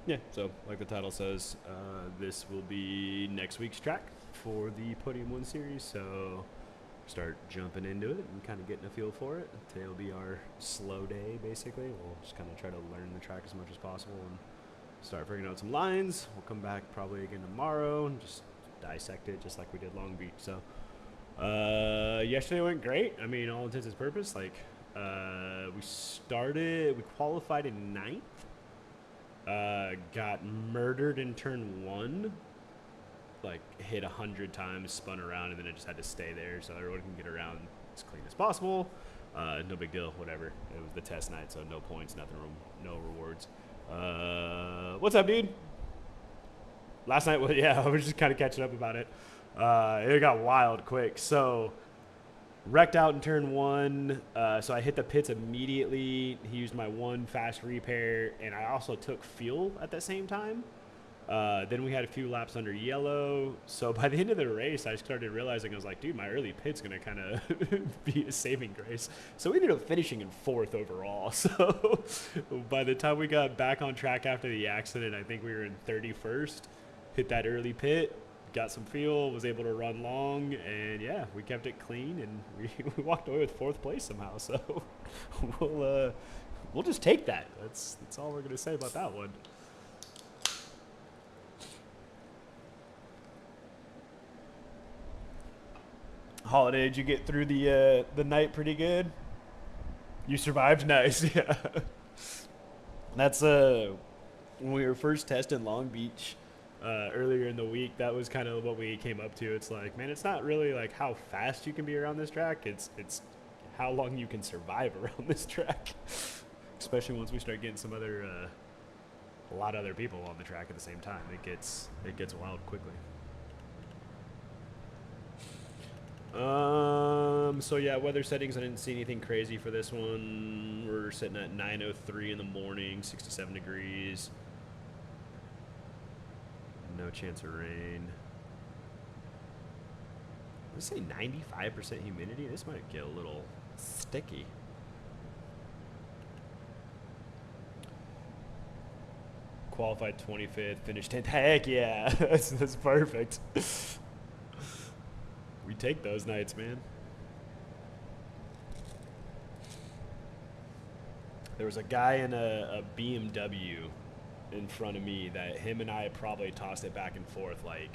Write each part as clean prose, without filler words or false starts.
Yeah, so like the title says, this will be next week's track for the Podium 1 series, so start jumping into it and kind of getting a feel for it. Today will be our slow day, basically. We'll just kind of try to learn the track as much as possible and start figuring out some lines. We'll come back probably again tomorrow and just dissect it just like we did Long Beach. So yesterday went great. I mean, all intents and purposes. Like, we qualified in ninth. Got murdered in turn one. Like, hit 100 times, spun around, and then it just had to stay there so everyone can get around as clean as possible. No big deal, whatever. It was the test night, so no points, nothing, no rewards. What's up, dude? Last night, yeah, I was just kind of catching up about it. It got wild quick. So, wrecked out in turn one. So I hit the pits immediately. He used my one fast repair, and I also took fuel at the same time. Then we had a few laps under yellow. So by the end of the race, I started realizing, I was like, dude, my early pit's going to kind of be a saving grace. So we ended up finishing in fourth overall. So by the time we got back on track after the accident, I think we were in 31st. Hit that early pit, got some fuel, was able to run long, and yeah, we kept it clean, and we walked away with fourth place somehow. So we'll just take that. That's all we're gonna say about that one. Holiday, did you get through the night pretty good? You survived, nice. Yeah, that's when we were first testing Long Beach. Earlier in the week, that was kind of what we came up to. It's like, man, it's not really like how fast you can be around this track. It's how long you can survive around this track. Especially once we start getting some other, a lot of other people on the track at the same time. It gets wild quickly. So yeah, weather settings. I didn't see anything crazy for this one. We're sitting at 9:03 in the morning, 67 degrees. No chance of rain. Let's say 95% humidity. This might get a little sticky. Qualified 25th, finished 10th. Heck yeah, that's perfect. We take those nights, man. There was a guy in a BMW in front of me that him and I probably tossed it back and forth like,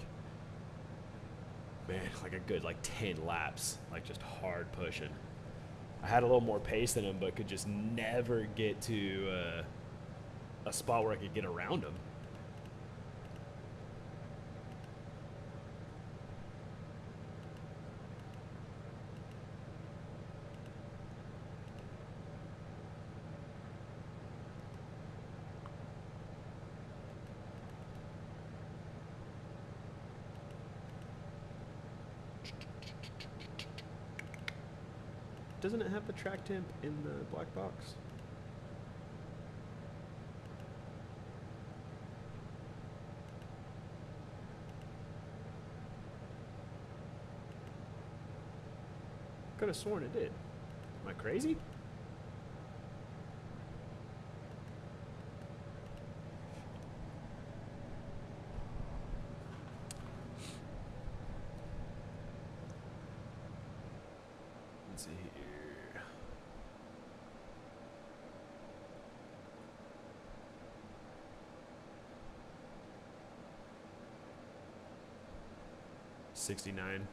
man, like a good like 10 laps, like just hard pushing. I had a little more pace than him, but could just never get to a spot where I could get around him. Doesn't it have the track temp in the black box? Could have sworn it did. Am I crazy? Let's see here. '69.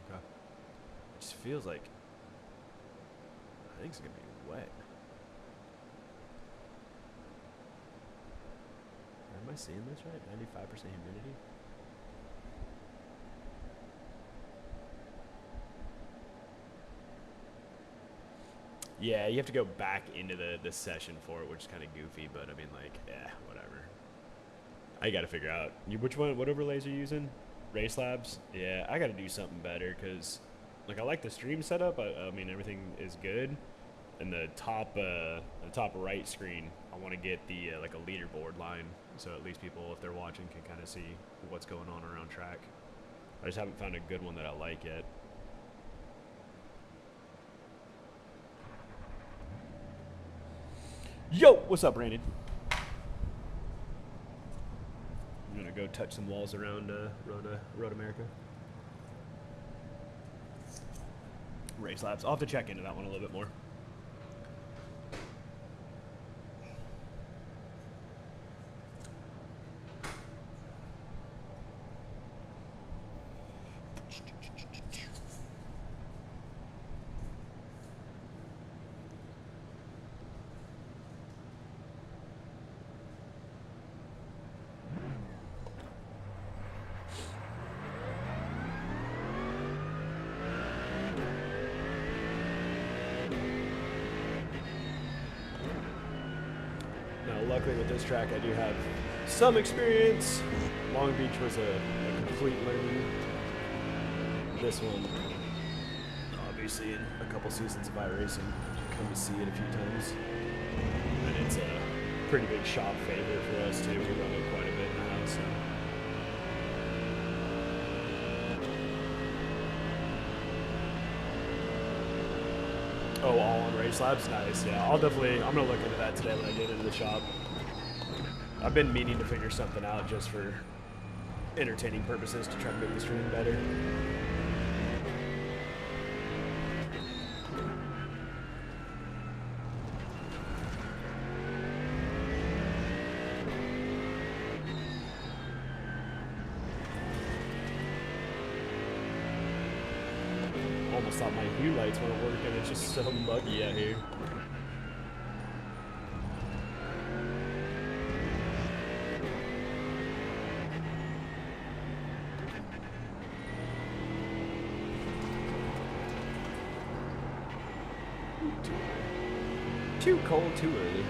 Okay. It just feels like I think it's gonna be wet. Am I seeing this right? 95% humidity. Yeah, you have to go back into the session for it, which is kind of goofy, but I mean, like, yeah, whatever. I got to figure out what overlays are you using? Race Labs? Yeah, I got to do something better because, like, I like the stream setup. I mean, everything is good. And the top right screen, I want to get the like a leaderboard line, so at least people, if they're watching, can kind of see what's going on around track. I just haven't found a good one that I like yet. Yo, what's up, Brandon? I'm gonna go touch some walls around Road America. Race laps. I'll have to check into that one a little bit more. Luckily with this track I do have some experience. Long Beach was a complete learning. This one, obviously in a couple seasons of iRacing, come to see it a few times. And it's a pretty big shop favorite for us too. We run it quite a bit now, so. Oh, all on race labs? Nice, yeah. I'm gonna look into that today when I get into the shop. I've been meaning to figure something out just for entertaining purposes to try to make the stream better. Almost thought my hue lights weren't working. It's just so muggy out here. Too cold, too early.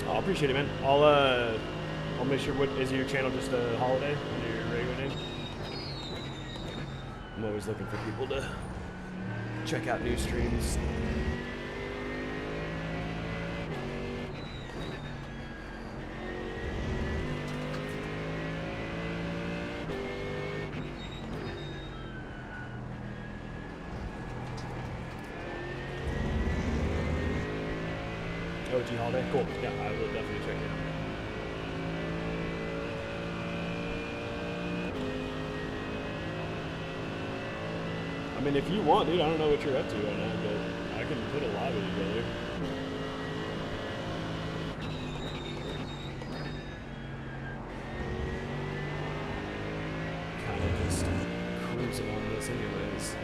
I appreciate it, man. I'll make sure. What is your channel? Just a holiday under your regular name? I'm always looking for people to check out new streams. OG holiday, cool. Yeah, I will definitely check it out. I mean, if you want, dude, I don't know what you're up to right now, but I can put a lobby together. Kind of just cruising on this anyways.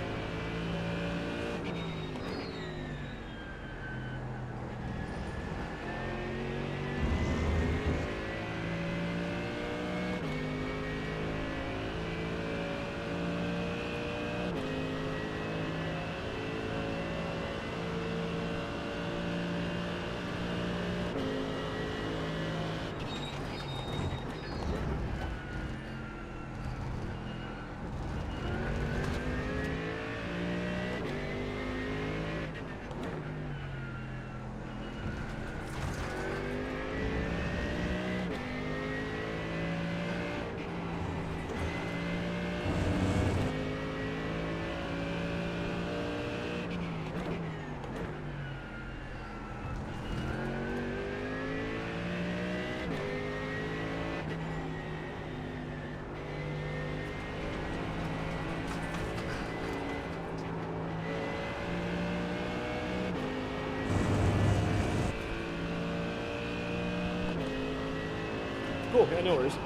Cool, yeah, no worries.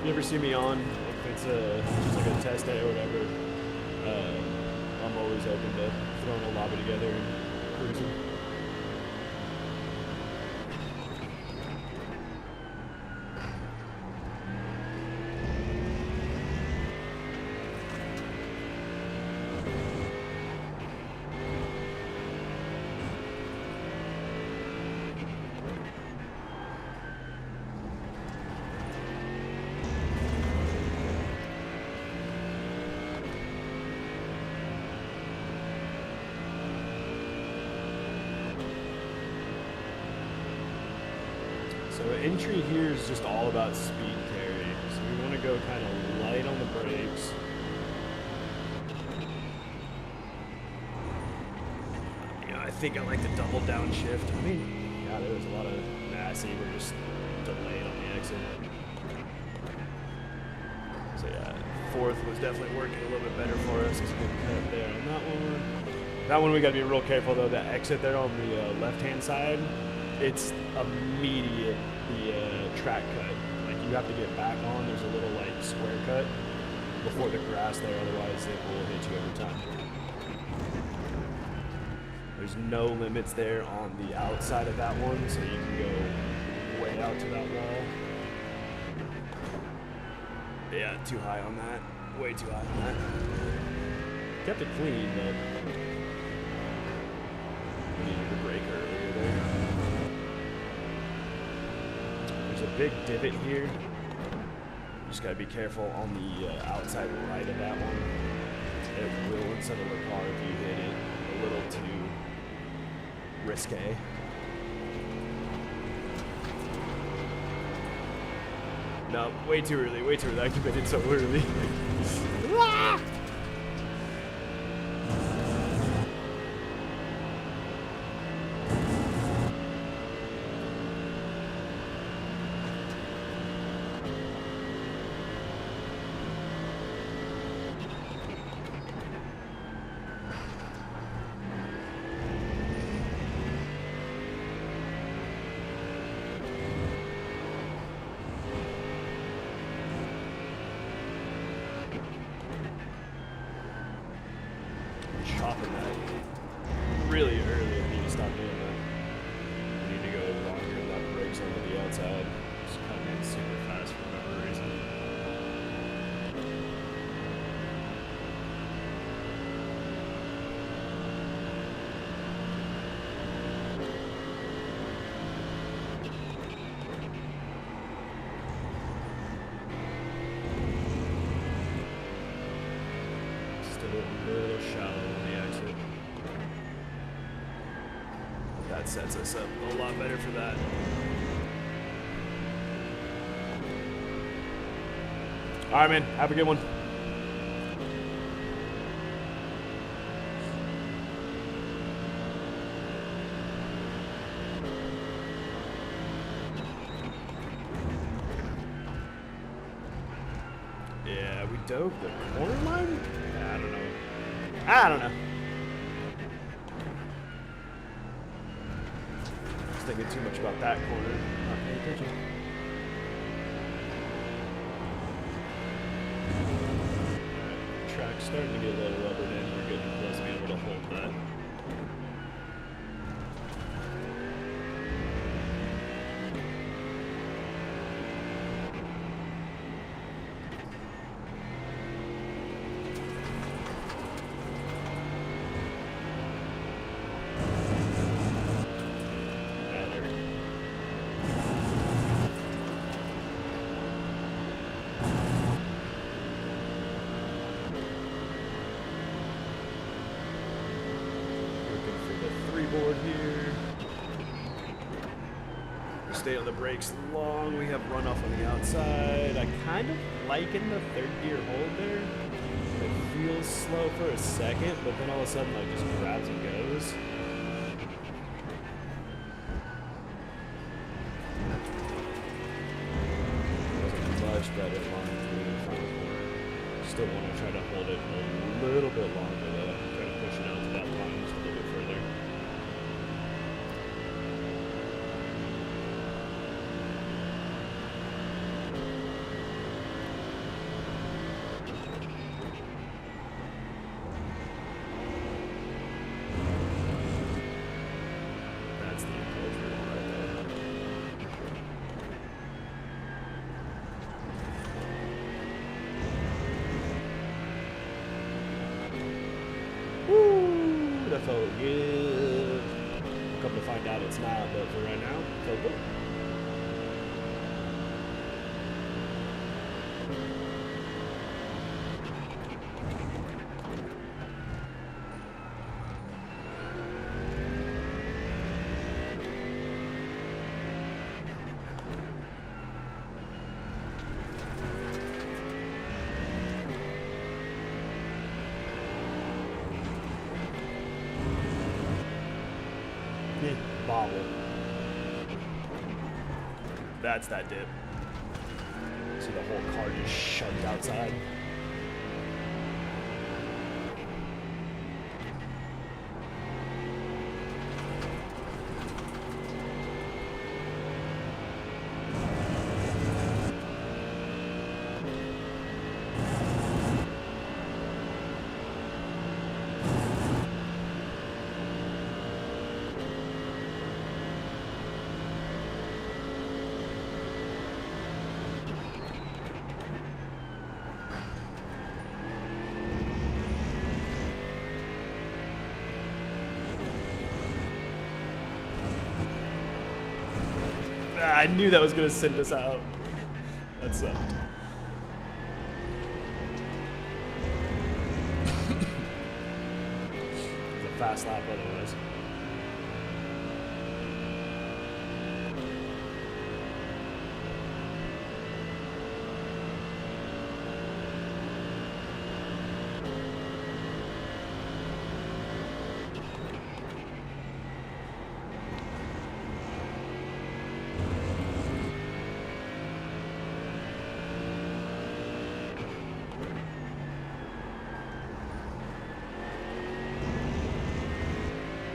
If you ever see me on, if it's just like a test day or whatever, I'm always open to throwing a lobby together and cruising. So entry here is just all about speed carry. go kind of light on the brakes. I think I like the double downshift. I mean, yeah, there was a lot of Massey. We're just delayed on the exit. So yeah, fourth was definitely working a little bit better for us. It's a good cut there on that one. That one we got to be real careful though. That exit there on the left-hand side, it's immediate the track cut. Like you have to get back on. There's a little like square cut before the grass there. Otherwise, it will hit you every time. There's no limits there on the outside of that one, so you can go way out to that wall. Yeah, too high on that. Way too high on that. Kept it clean, but we needed to brake earlier there. There's a big divot here. Just gotta be careful on the outside right of that one. It will unsettle the car if you hit it a little too risque. No, way too early, way too early. I committed so early. Ah! Chopping that really early. I need to stop doing that. We need to go longer and that brakes onto the outside. Just cutting in super fast for whatever reason. Still a little shallow. That sets us up a lot better for that. All right, man. Have a good one. Yeah, we dove the corner line? I don't know. Thinking too much about that corner. Not paying attention. Track's starting to get a little rubbered in. We're getting close to being able to hold that. Board here. Stay on the brakes long. We have runoff on the outside. I kind of liken the third gear hold there. It feels slow for a second, but then all of a sudden like just grabs and goes. Much better line through the final corner. Still want to try to hold it a little bit longer though. Try to push it out to that line just a little bit further. That felt good. Come to find out it's not, but for right now, felt good. wobble. That's that dip. So the whole car just shoved outside. I knew that was going to send us out. That sucked. It was a fast lap otherwise.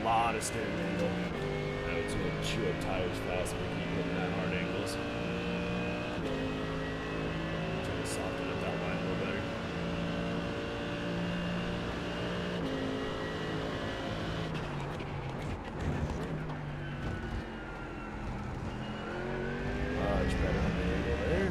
Lot of steering angle. I was going to chew up tires fast and keep hitting that hard angles. Trying to soften up that line a little better. Much better on the angle there.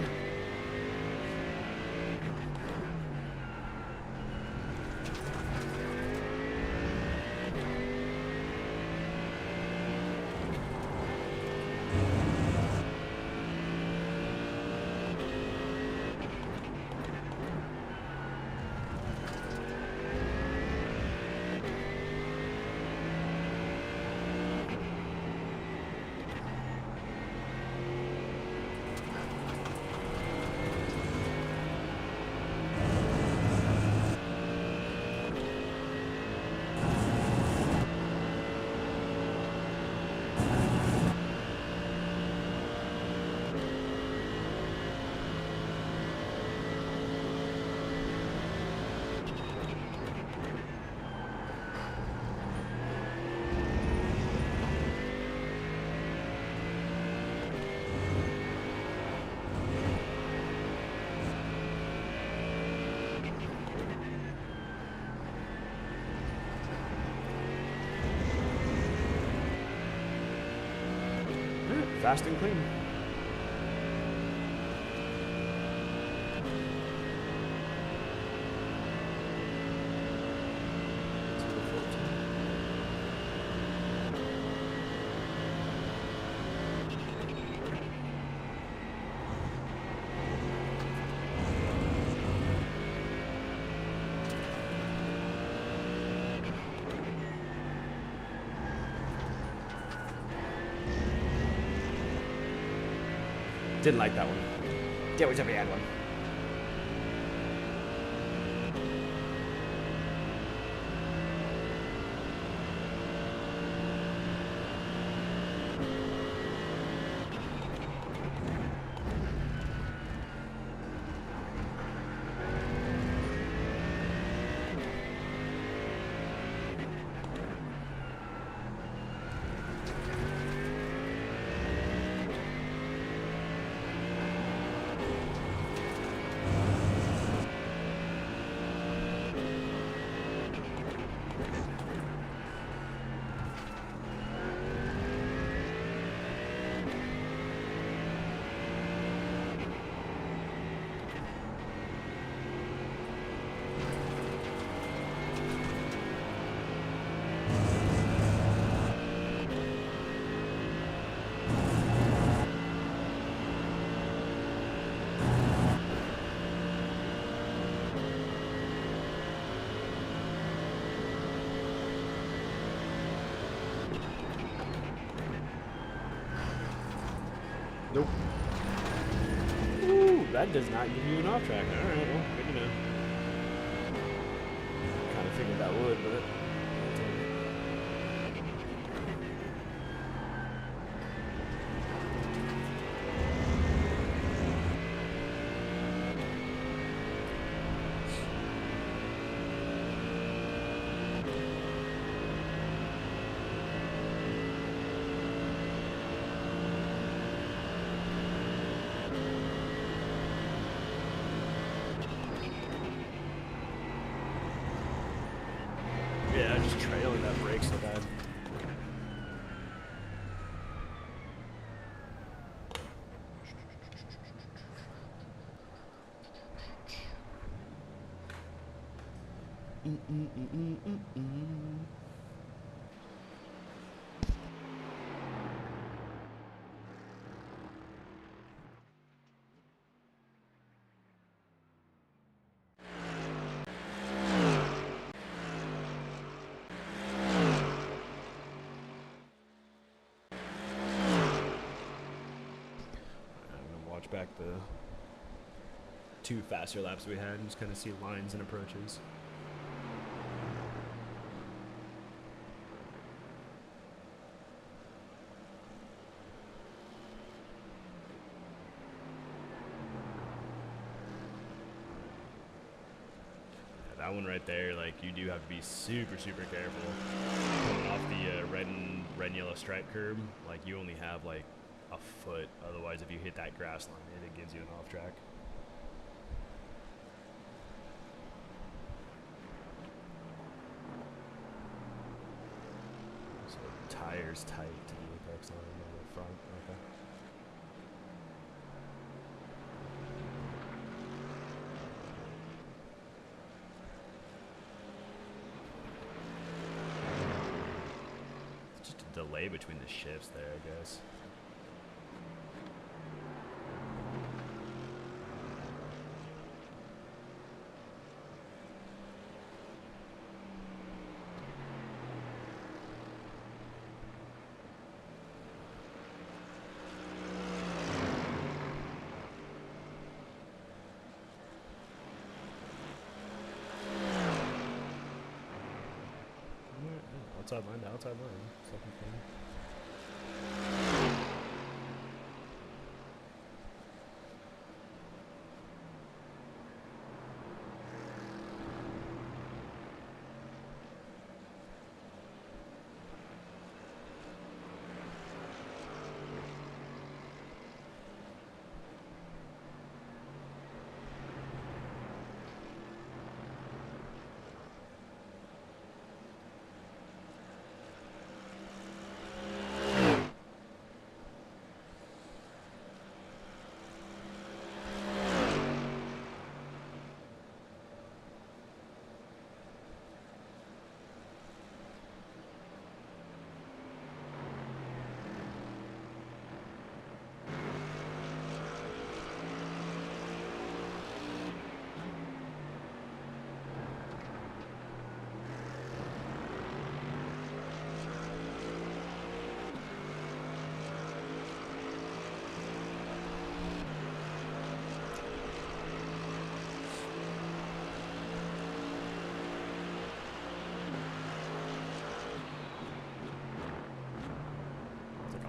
Fast and clean. Didn't like that one. That was a bad one. Nope. Ooh, that does not give you an off track. All right, well, good to know. Kind of figured that would, but feeling that brake so bad. Back the 2 faster laps we had and just kind of see lines and approaches. Yeah, that one right there, like, you do have to be super careful coming off the red and yellow stripe curb. Like, you only have like a foot, otherwise if you hit that grass line it gives you an off track. So tires tight to the apex line on the front. Okay. It's just a delay between the shifts there, I guess. Outside line to outside line. Second thing.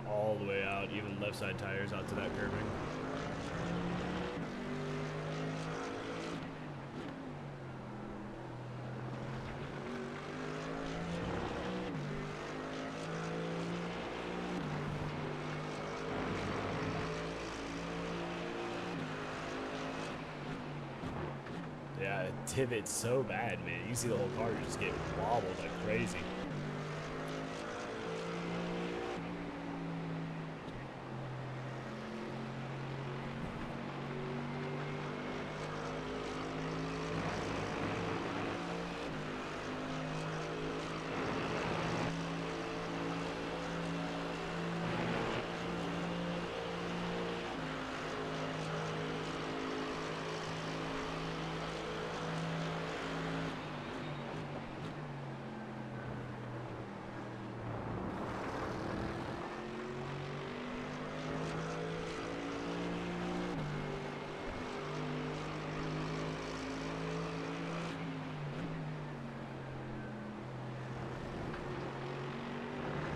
All the way out, even left side tires out to that curbing. Yeah, it pivots so bad, man. You see the whole car just get wobbled like crazy.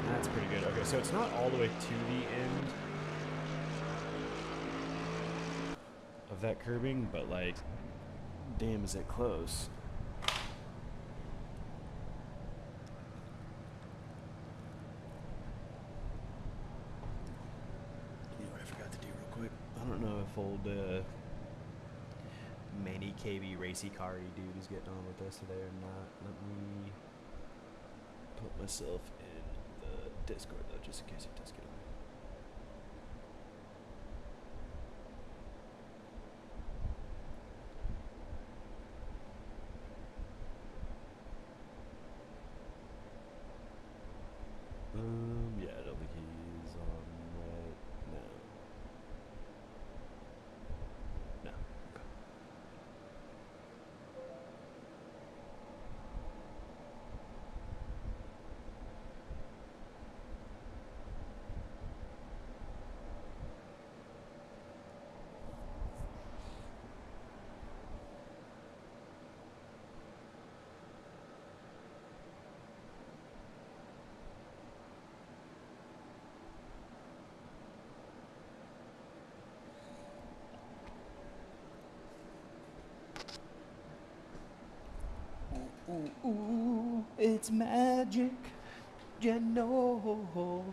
That's pretty good. Okay, so it's not all the way to the end of that curbing, but like, damn, is it close? You know what I forgot to do real quick? I don't know if old Manny KB Racy Car dude is getting on with us today or not. Let me put myself in the Discord though, just in case it does get away. Yeah, I don't think he's on right now. No. Okay. Ooh, ooh, it's magic, you know.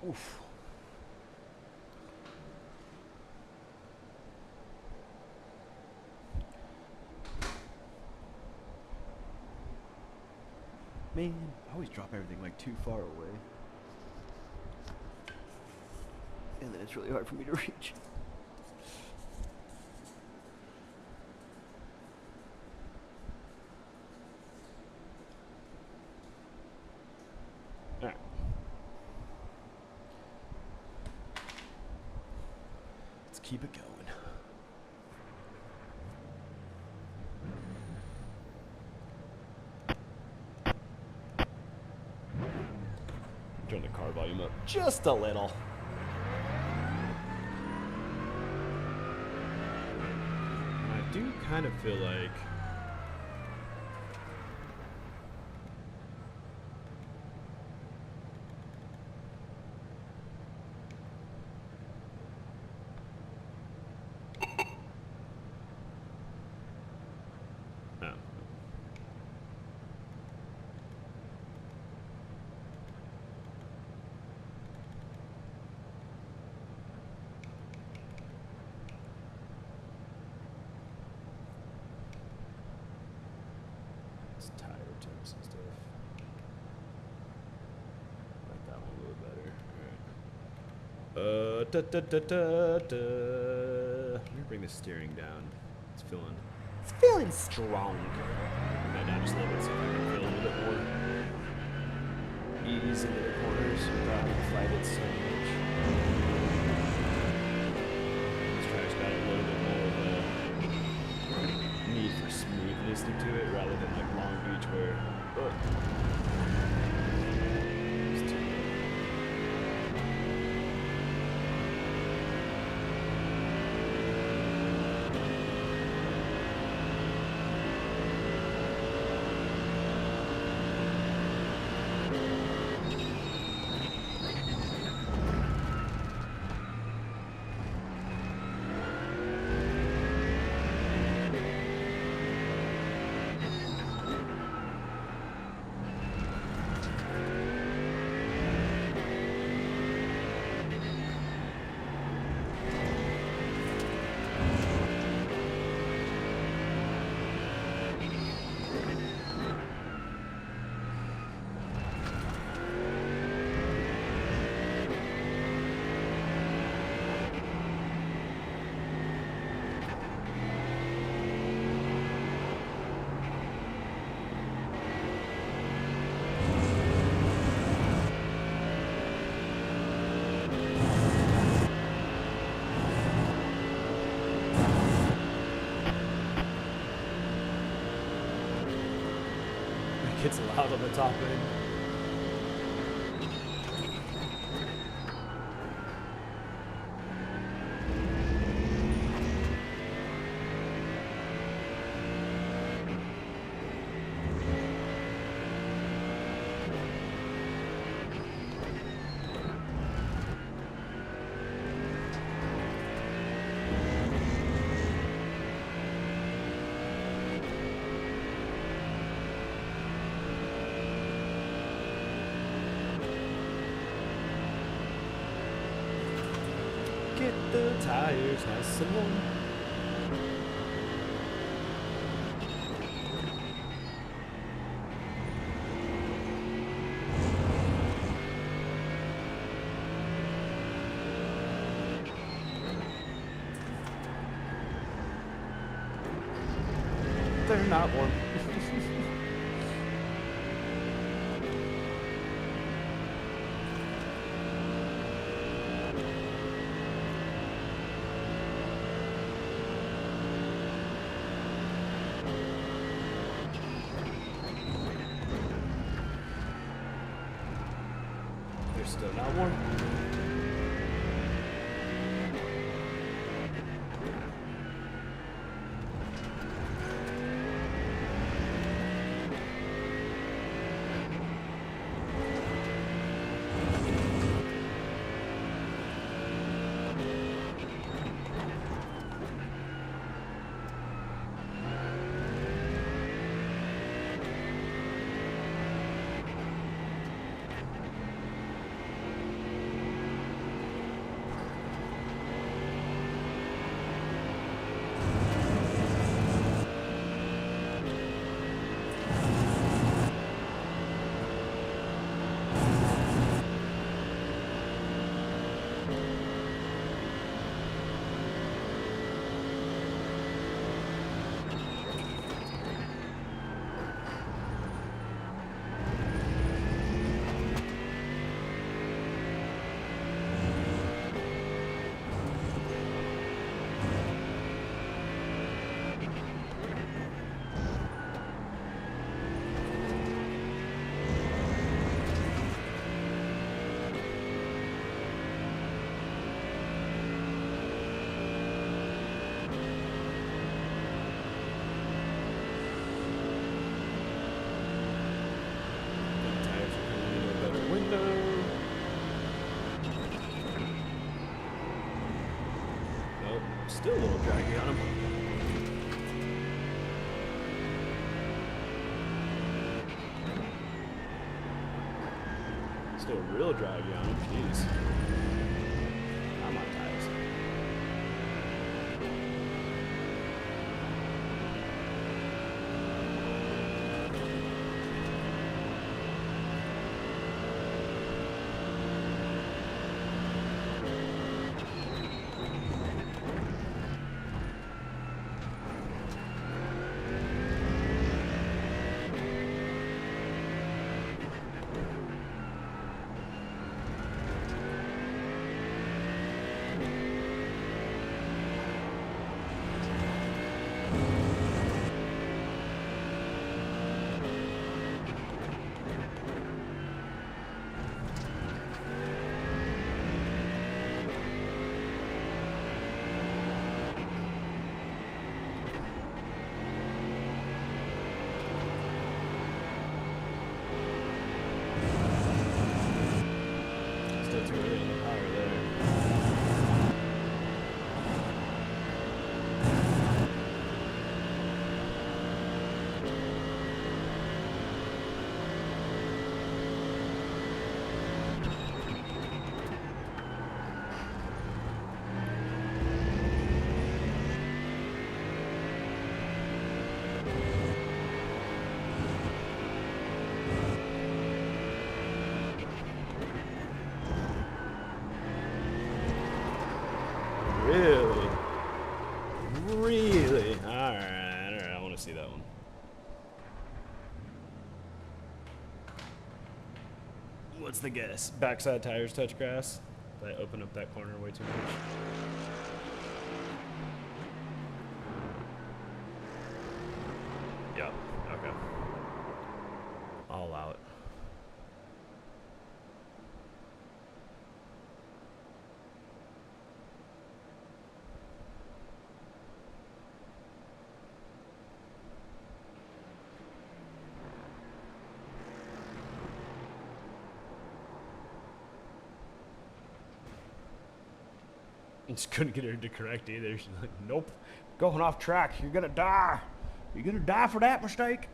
Oof. Man, I always drop everything like too far away. And then it's really hard for me to reach. Alright. Let's keep it going. Turn the car volume up just a little. I do kind of feel like tire temps and stuff. Like that one a little better. Alright. Let me bring the steering down. It's feeling strong. Bring that down just a little bit so I can feel a little bit more ease into the corners without having to fight it so much. This track's got a little bit more of a need for smoothness to it rather than like Long Beach where it's too bad. It gets loud on the top end. the tires has someone. They're not warm. They're still not warm. Still a little draggy on him. Still real draggy on him. Jeez. I'm on tires. Too early on the power there. Really? Really? Alright, I want to see that one. What's the guess? Backside tires touch grass? Did I open up that corner way too much? Yep, okay. I'll allow it. Just couldn't get her to correct either. She's like, nope, going off track. You're gonna die. You're gonna die for that mistake.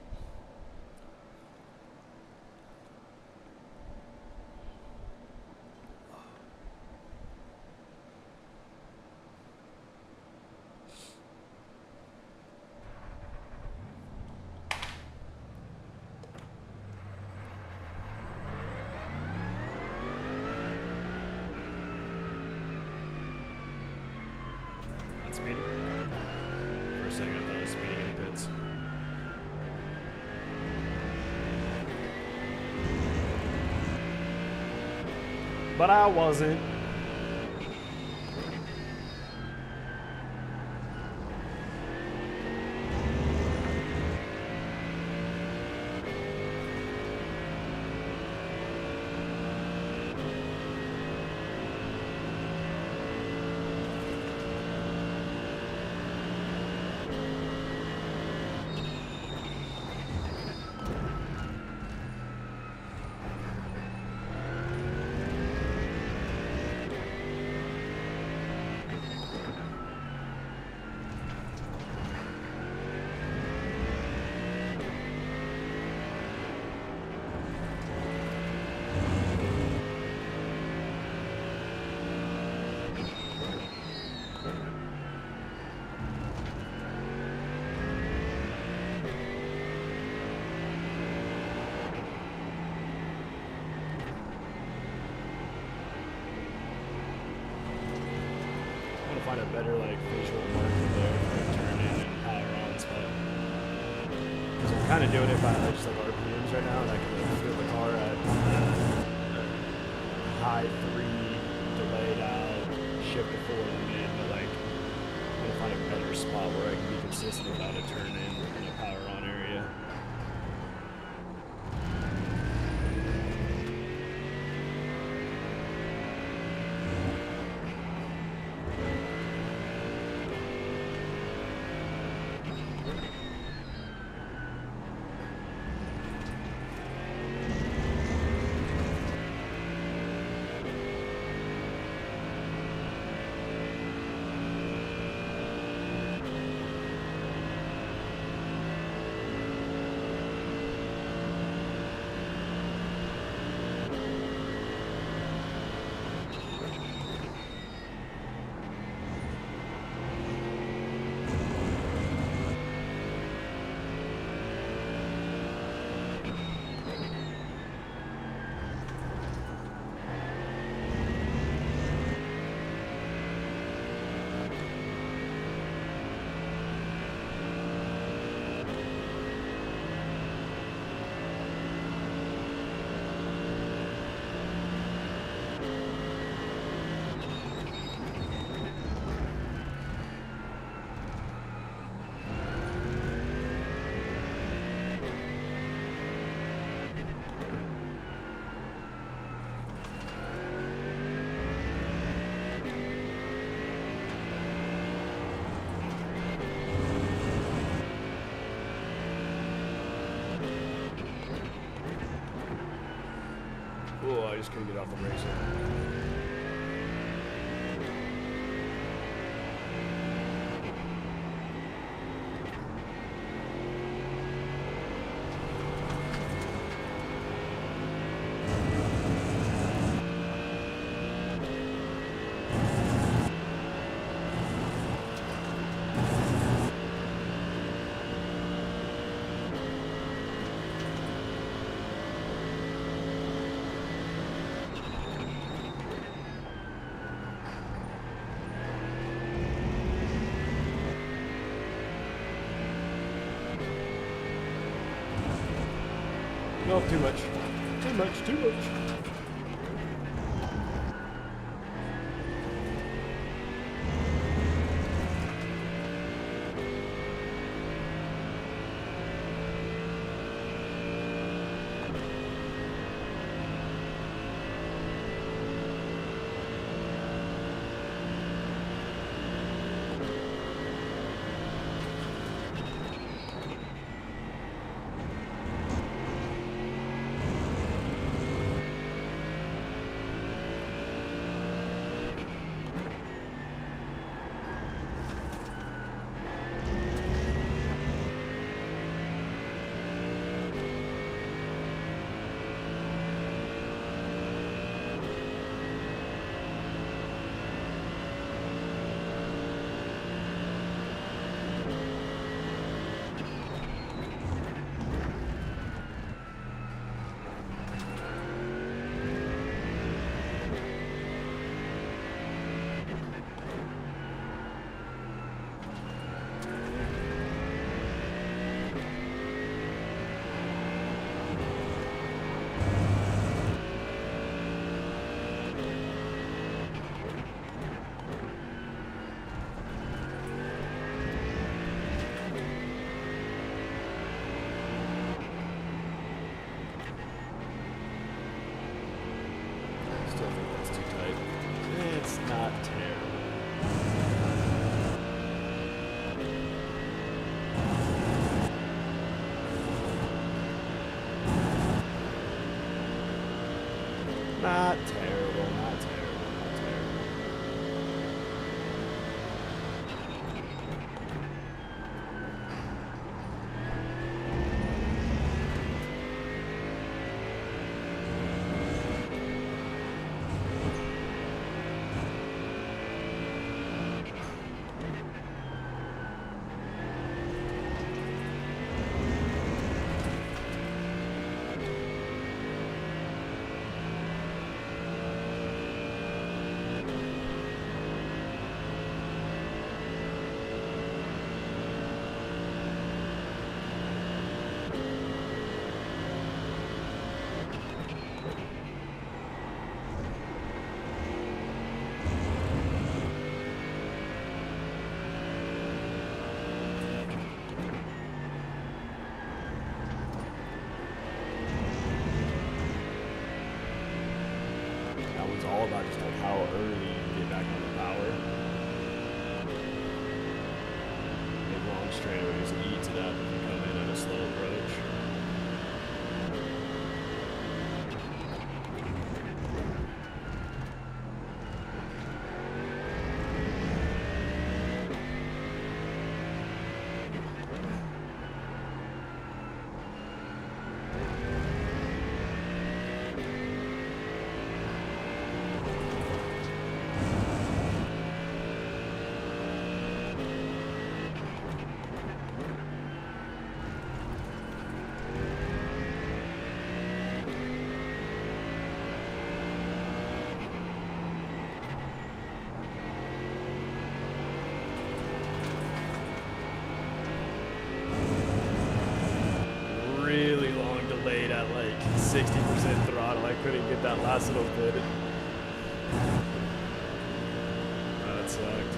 But I wasn't. Find a better like visual marker there for a turn in and power on spot. Because I'm kind of doing it by just like RPMs right now, and I can like, feel the car at high 3 delayed out, shift to 4 in mid, but like I'm gonna find a better spot where I can be consistent without a turn in a power on area. Oh, I just couldn't get off the racer. No, too much. Too much, too much. Not terrible, not terrible, not terrible. That one's all about just like how early you get back on the power. Big long straightaway just eats it up if you come in on a slow approach. Really long delayed at like 60% throttle. I couldn't get that last little bit. That sucked.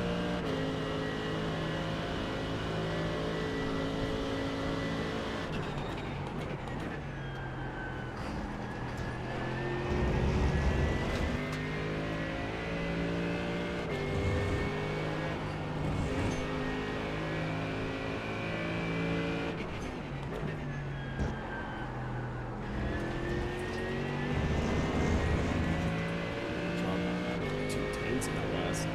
Dropped 2 tenths in that last.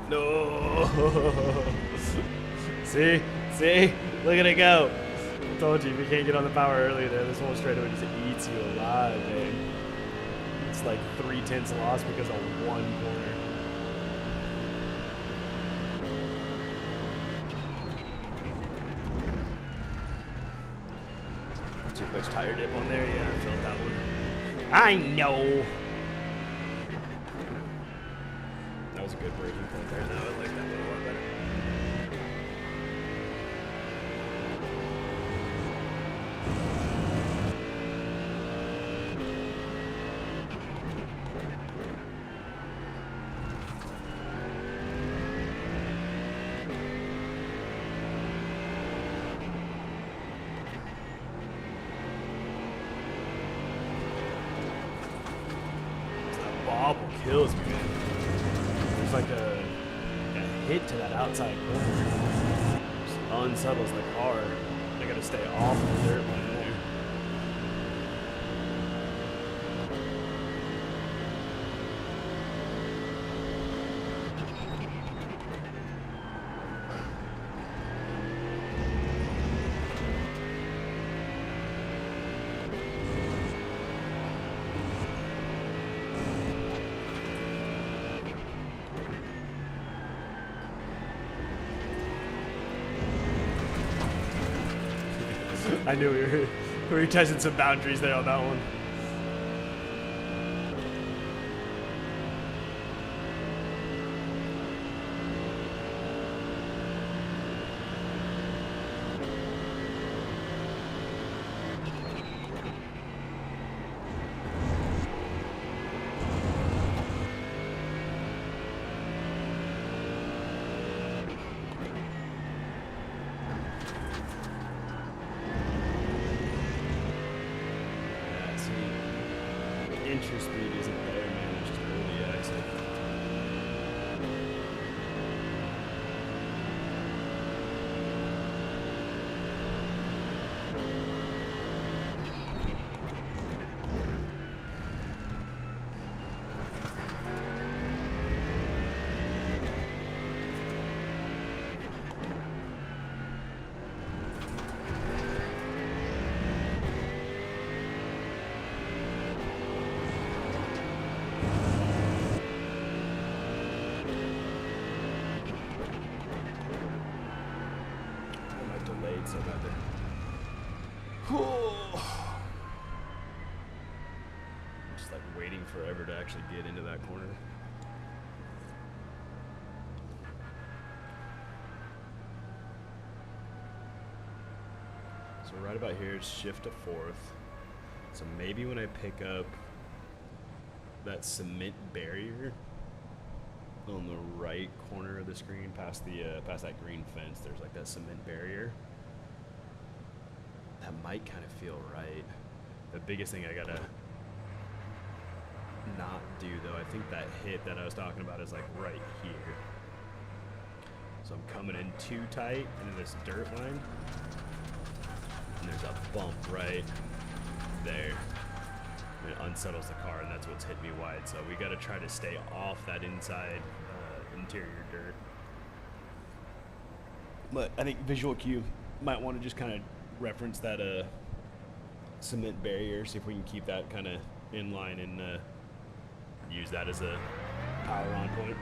No. See? See? Look at it go. I told you, if you can't get on the power early there, this whole straightaway just eats you alive, man. It's like 3 tenths loss because of one corner. Too much tire dip on there? Yeah, I felt that one. I know. That was a good braking point there. No, I like that one a lot better. That bobble kills me, man. There's like a hit to that outside corner. Just unsettles the car. I gotta stay off the dirt line there. I knew we were testing some boundaries there on that one. it's so bad there. Just like waiting forever to actually get into that corner. So right about here, shift to fourth. So maybe when I pick up that cement barrier on the right corner of the screen, past that green fence, there's like that cement barrier. That might kind of feel right. The biggest thing I gotta not do though, I think that hit that I was talking about is like right here. So I'm coming in too tight into this dirt line, and there's a bump right there. And it unsettles the car, and that's what's hit me wide. So we gotta try to stay off that inside interior dirt. But I think visual cue might want to just kind of reference that cement barrier, see if we can keep that kind of in line and use that as a power on point.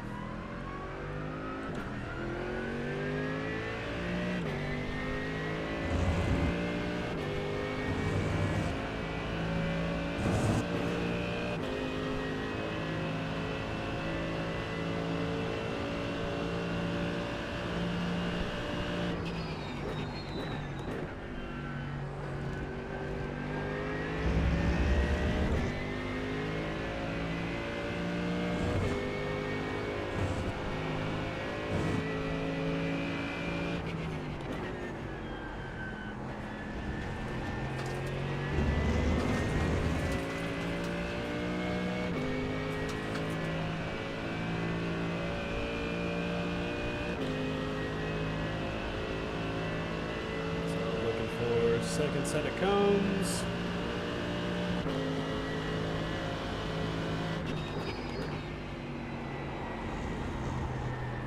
Second set of cones.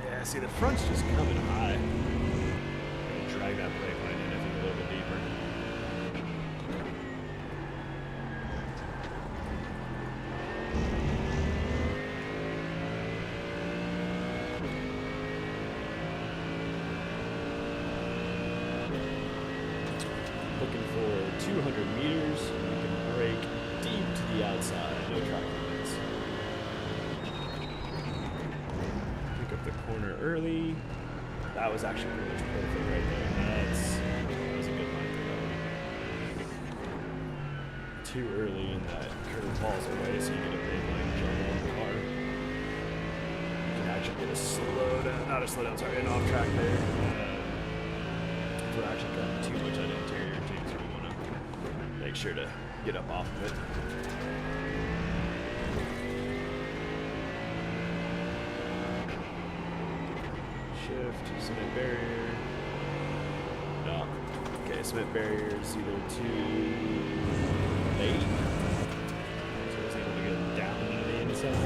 Yeah, see the front's just coming high. Drag that brake line in, I think, a little bit deeper. Looking for 200 meters. We can brake deep to the outside. No track limits. Pick up the corner early. That was actually pretty much perfect right there. That was a good line for that one. Too early and that curve falls away, so you get a big line jump on the car. You can actually get a slow down, not a slow down, sorry, an off track there. We're actually cutting too much on the interior too, so we want to make sure to get up off of it. Shift, cement barrier. No. Okay, cement barrier is either too late, so I was able to get down to the inside.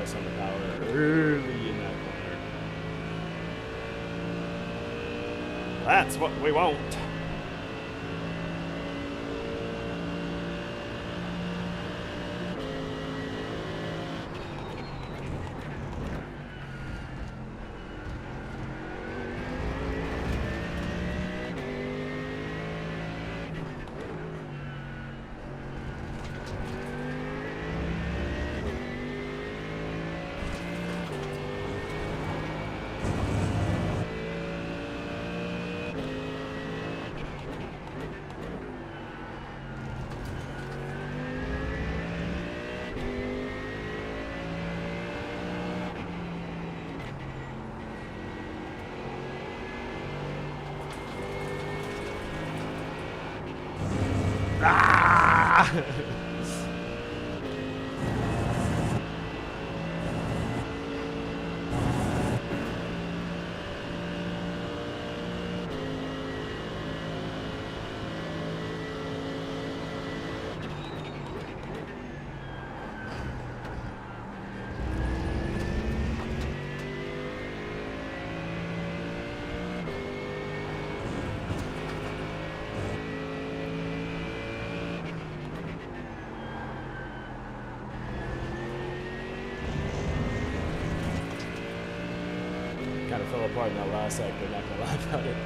On the power early in that corner. That's what we want. Ah! Kind of fell apart in that last sector, not gonna lie about it.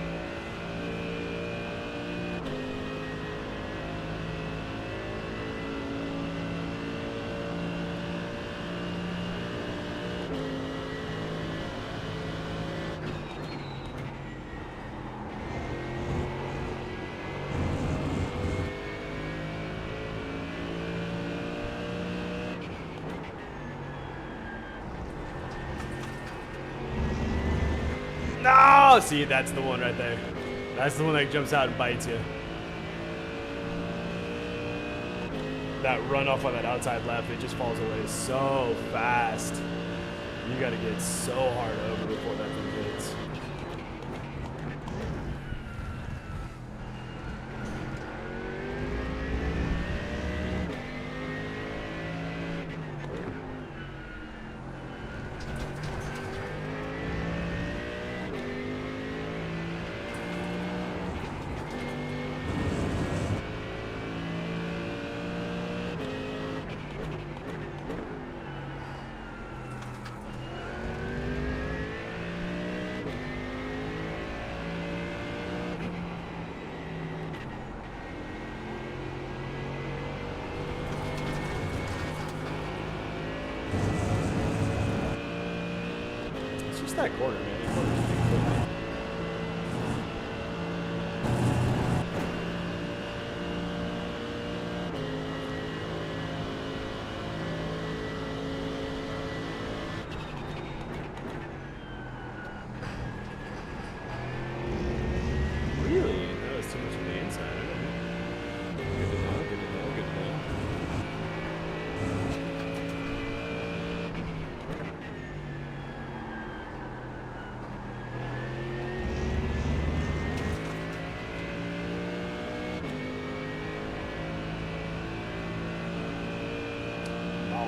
No! See, that's the one right there. That's the one that jumps out and bites you. That runoff on that outside left, it just falls away so fast. You gotta get so hard over before that thing hits. That corner, man. That corner's pretty cool. Really? That was too much on the inside. Good to know, good to know, good to know.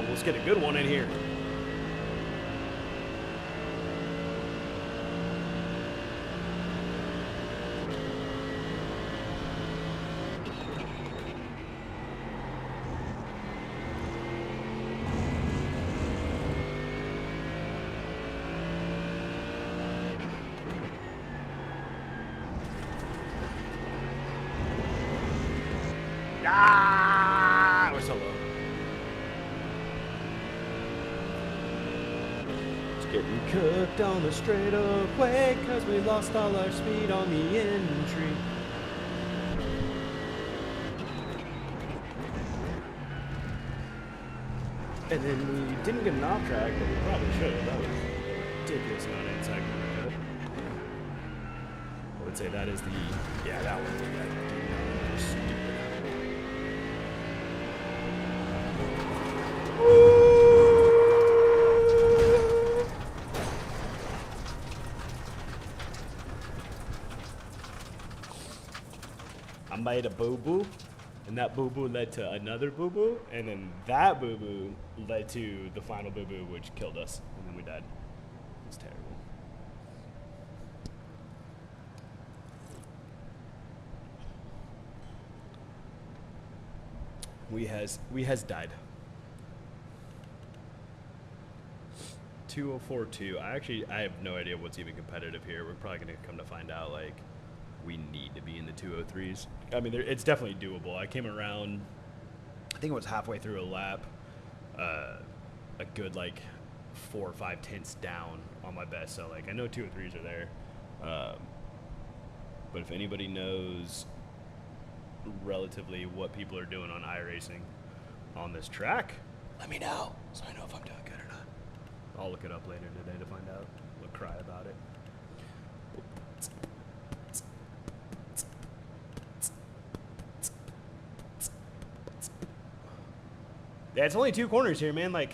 Let's get a good one in here. Ah, we're so low. Getting cooked on the straightaway, cause we lost all our speed on the entry. And then we didn't get an off track, but we probably should have. That was a ridiculous amount of inside corner cut. I would say that is the, yeah, that one we got stupid. I made a boo-boo, and that boo-boo led to another boo-boo, and then that boo-boo led to the final boo-boo, which killed us, and then we died. It's terrible. We has died. 2042. I have no idea what's even competitive here. We're probably gonna come to find out, like, we need to be in the 203s. I mean, it's definitely doable. I came around, I think it was halfway through a lap, a good like 4 or 5 tenths down on my best. So like, I know 203s are there. But if anybody knows relatively what people are doing on iRacing on this track, let me know so I know if I'm doing good or not. I'll look it up later today to find out. We'll cry about it. Yeah, it's only 2 corners here, man. Like,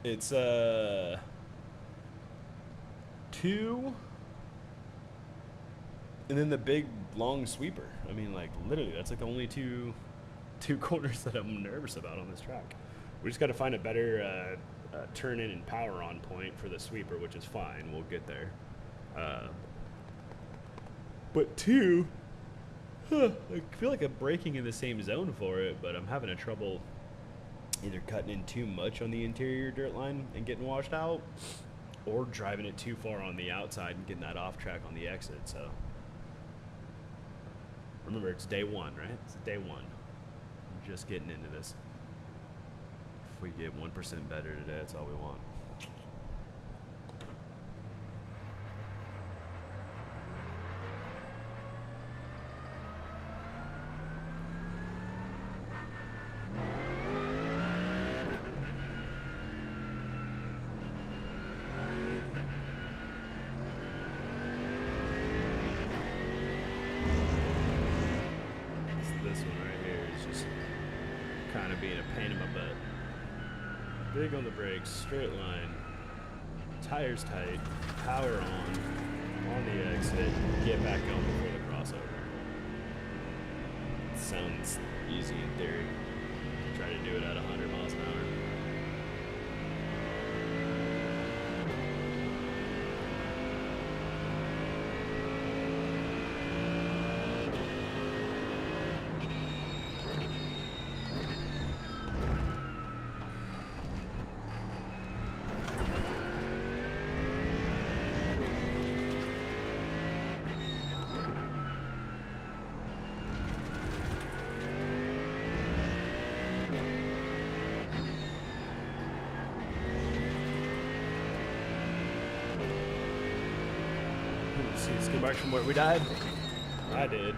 it's 2, and then the big long sweeper. I mean, like, literally, that's like the only two corners that I'm nervous about on this track. We just got to find a better turn in and power on point for the sweeper, which is fine. We'll get there. But 2, I feel like I'm braking in the same zone for it, but I'm having a trouble either cutting in too much on the interior dirt line and getting washed out, or driving it too far on the outside and getting that off track on the exit. So remember, it's day 1, right? It's day 1. I'm just getting into this. If we get 1% better today, that's all we want. This one right here is just kind of being a pain in my butt. Big on the brakes, straight line, tires tight, power on the exit, get back on before the crossover. It sounds easy in theory. Try to do it at 100 miles an hour. See, skid marks from where we died? I did.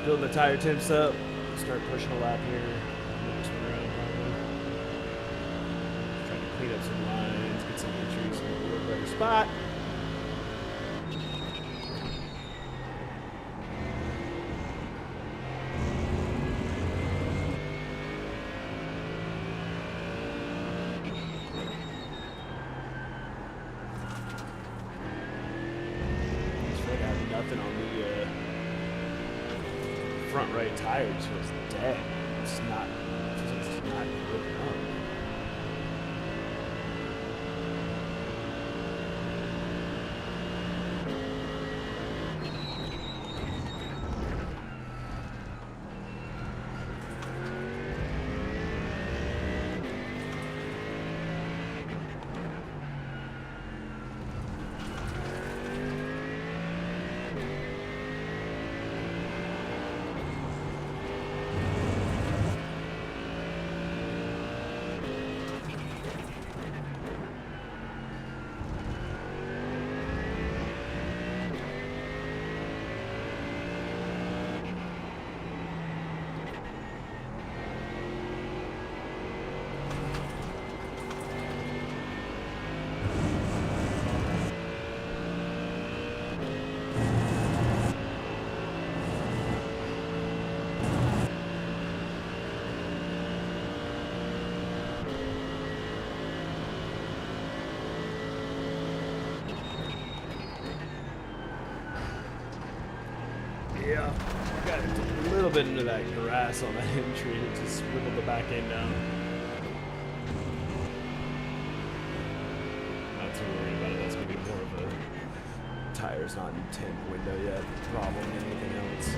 Build the tire temps up, start pushing a lap here. Next one around, probably. Trying to clean up some lines, get some entries in a little better spot. Just feel like I have nothing on the front right tire. Just feels dead. It's not looking up. Yeah. Got a little bit into that grass on that entry. It just wiggled the back end down. Not too worried about it. That's going to be more of a tires not in 10 window yet problem than anything else.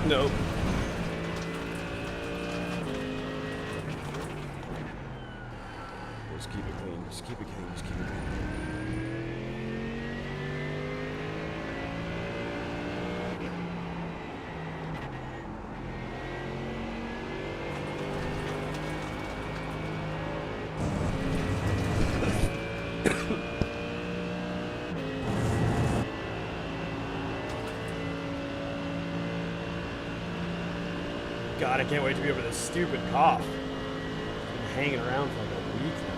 Nope. Just keep it clean. Just keep it clean. Just keep it clean. God, I can't wait to be over this stupid cough. Been hanging around for like a week now.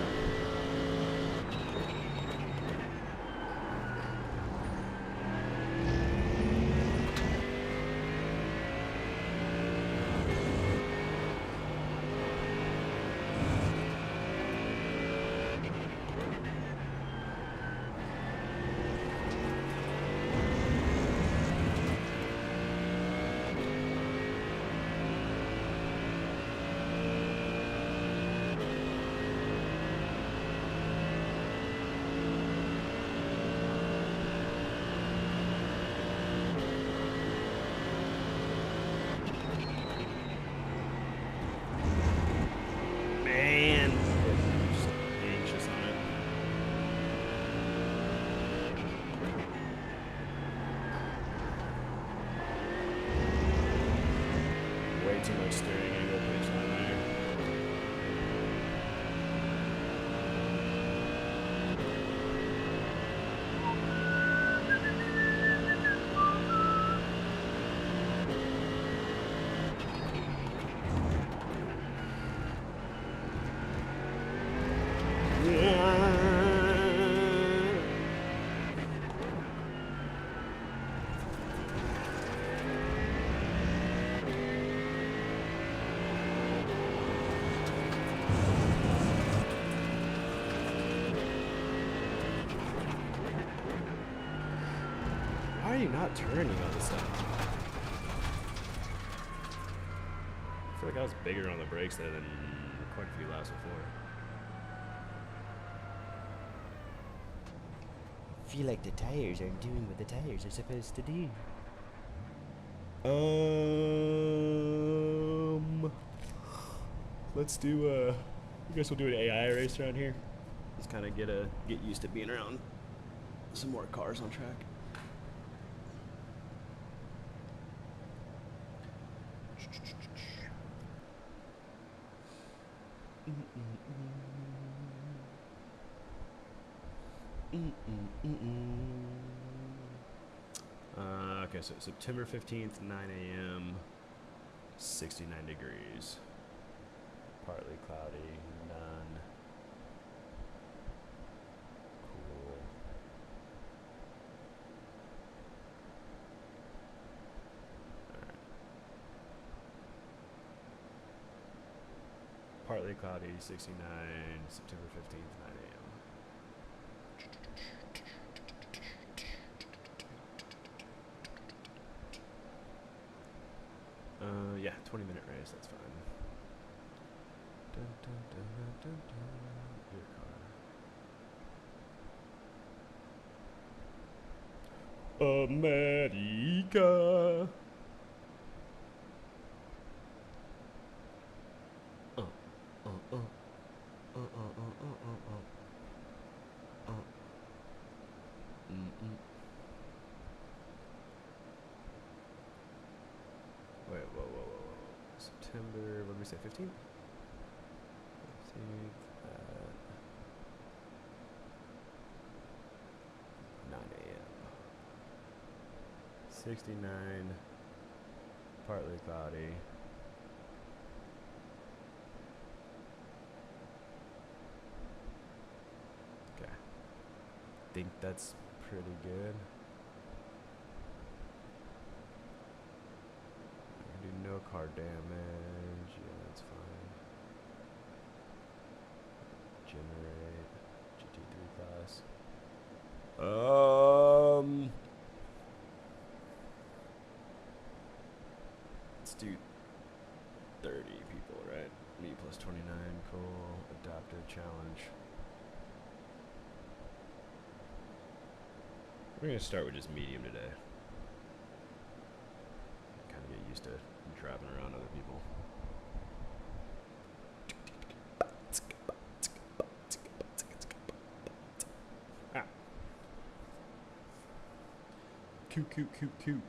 Too much steering angle pitch on there. Why are you not turning all this stuff? I feel like I was bigger on the brakes there than quite a few laps before. I feel like the tires aren't doing what the tires are supposed to do. Let's do I guess we'll do an AI race around here. Just kind of get used to being around some more cars on track. Okay, so September 15th, 9 a.m., 69 degrees. Partly cloudy, none. Cool. Alright. Partly cloudy, 69, September 15th, 9 a.m. Yeah, 20-minute race, that's fine. Dun, dun, dun, dun, dun, dun. America. Uh, uh, uh, uh, uh, uh, Wait, whoa. September, what did we say, 15th? 15th at 9 a.m. 69, partly cloudy. Okay. Think that's pretty good. Do no car damage. Yeah, that's fine. Generate GT3 class. Let's do 30 people, right? Me plus 29. Cool. Adaptive challenge. We're gonna start with just medium today. Kind of get used to driving around other people. Ah. Cute.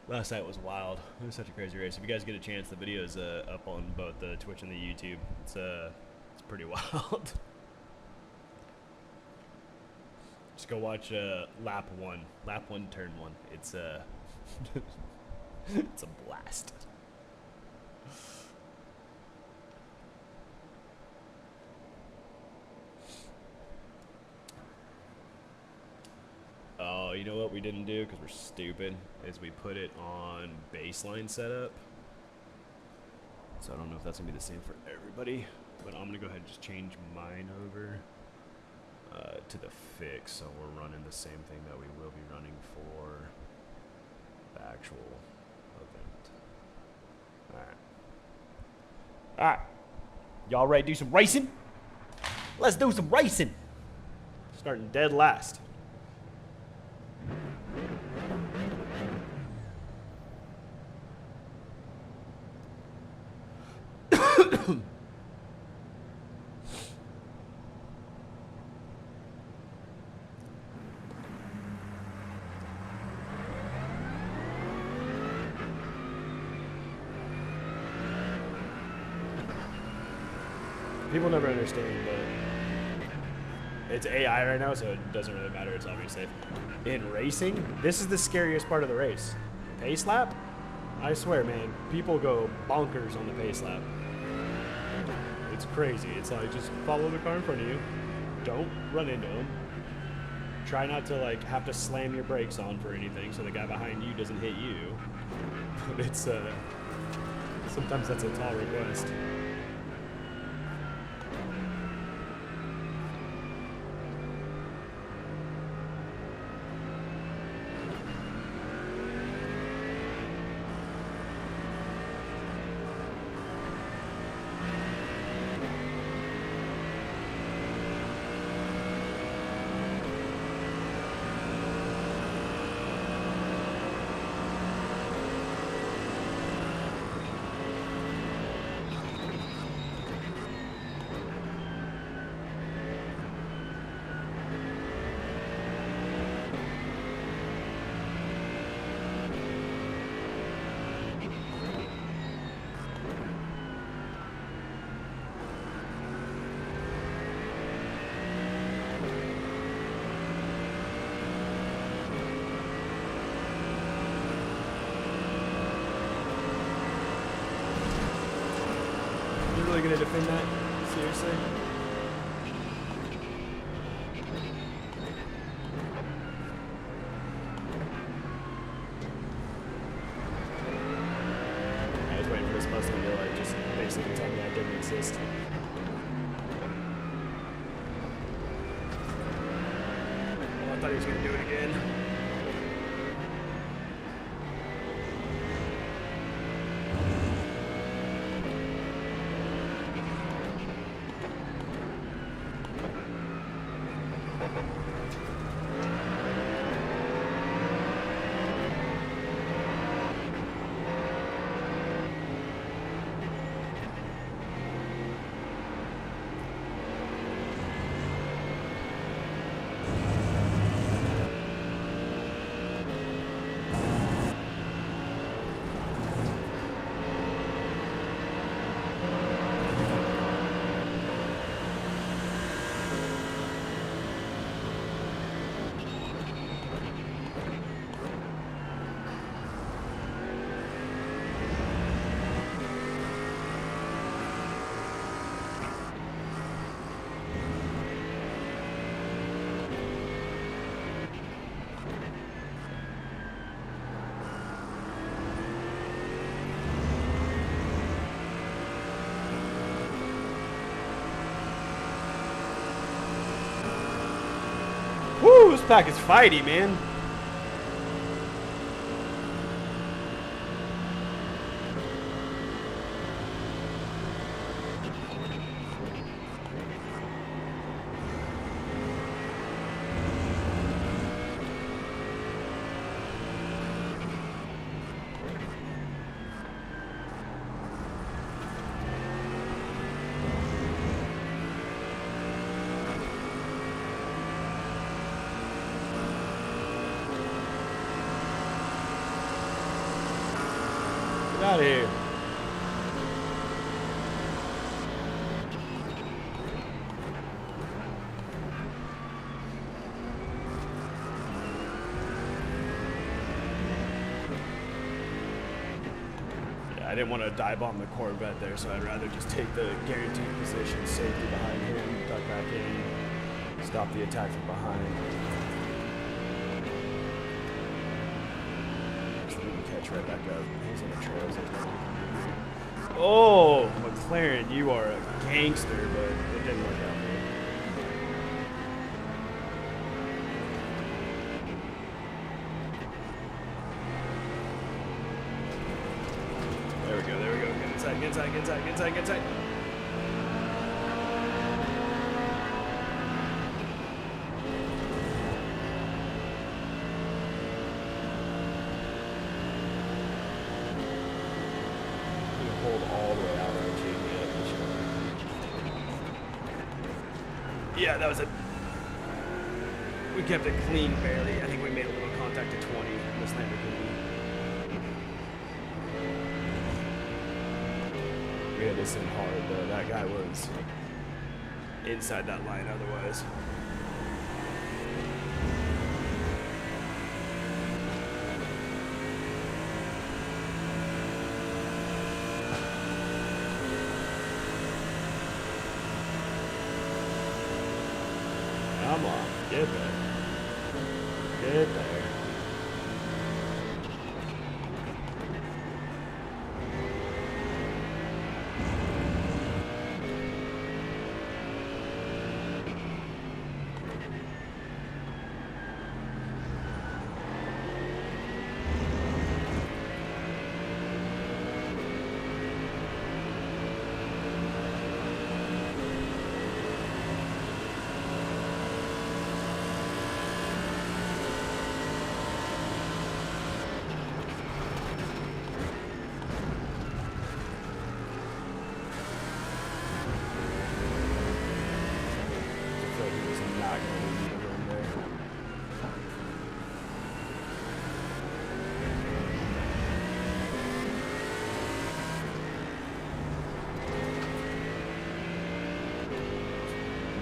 Last night was wild. It was such a crazy race. If you guys get a chance, the video is up on both the Twitch and the YouTube. It's pretty wild. Just go watch lap 1, turn 1. It's it's a blast. Oh, you know what we didn't do because we're stupid is we put it on baseline setup. So I don't know if that's gonna be the same for everybody, but I'm gonna go ahead and just change mine over to the fix, so we're running the same thing that we will be running for the actual event. All right, y'all ready to do some racing? Let's do some racing. Starting dead last. People never understand, but it's AI right now, so it doesn't really matter. It's obviously safe. In racing, this is the scariest part of the race. Pace lap? I swear, man, people go bonkers on the pace lap. It's crazy. It's like, just follow the car in front of you. Don't run into them. Try not to, like, have to slam your brakes on for anything so the guy behind you doesn't hit you. But it's, sometimes that's a tall request. really gonna defend that? Seriously? I was waiting for this Mustang to like just basically tell me I didn't exist. Oh, I thought he was gonna do it again. Woo, this pack is fighty, man. Get out of here. Yeah, I didn't want to dive bomb the Corvette there, so I'd rather just take the guaranteed position, safety behind him, duck back in, stop the attack from behind. Catch right back up. He's in the trails. Oh, McLaren, you are a gangster, but it didn't work out. There we go, there we go. Get inside, get inside, get inside, get inside, get inside. Hold all the way out on the Yeah, that was it. We kept it clean barely. I think we made a little contact at 20 in this Lamborghini. We had this in hard though. That guy was inside that line otherwise. Come on, get there. Get there.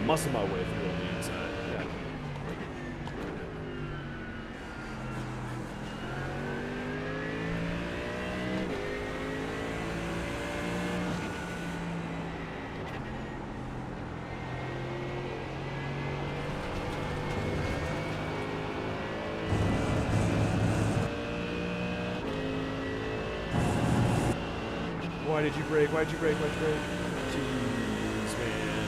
Muscle my way through on the inside. Yeah. Why did you break? Why'd you break? Why'd you break? Jeez, man.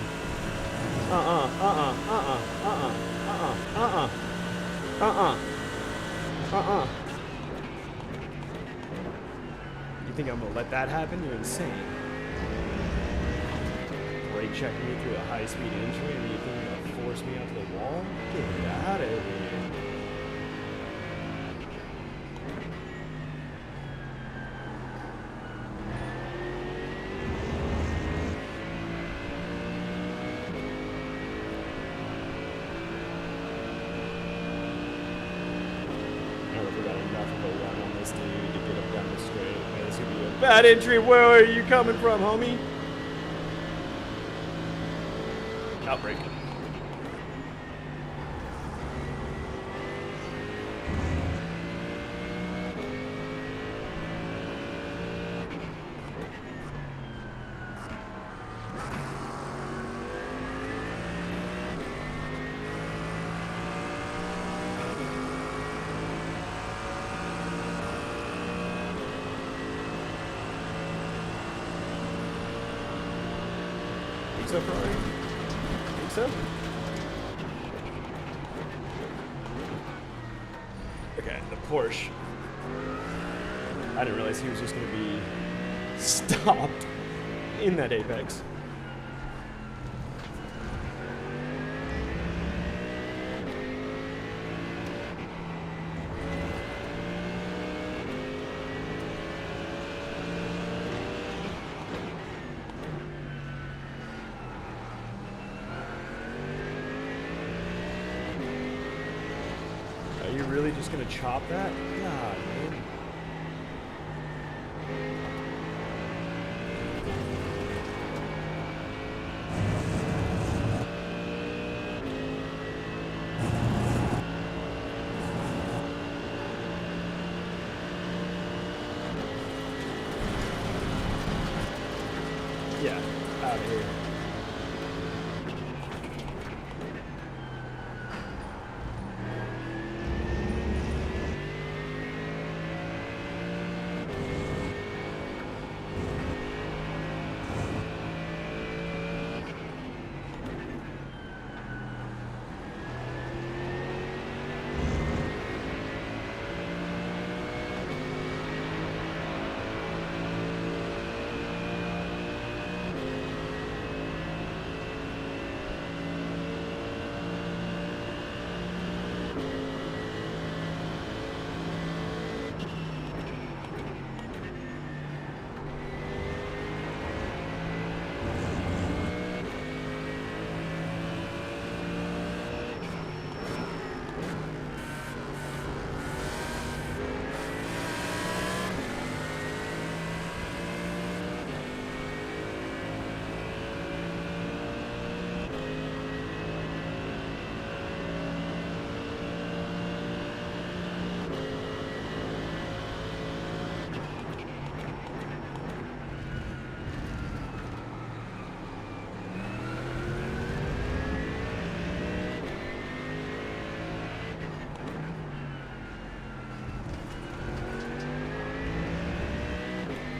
You think I'm gonna let that happen? You're insane. Brake checking me through a high-speed entry and you think you're gonna force me onto the wall? Get out of here. Bad entry, where are you coming from, homie? Outbreak. So, Ferrari? Think so? Okay, the Porsche. I didn't realize he was just going to be stopped in that apex. Are you really just gonna chop that? God, man. Yeah, out of here.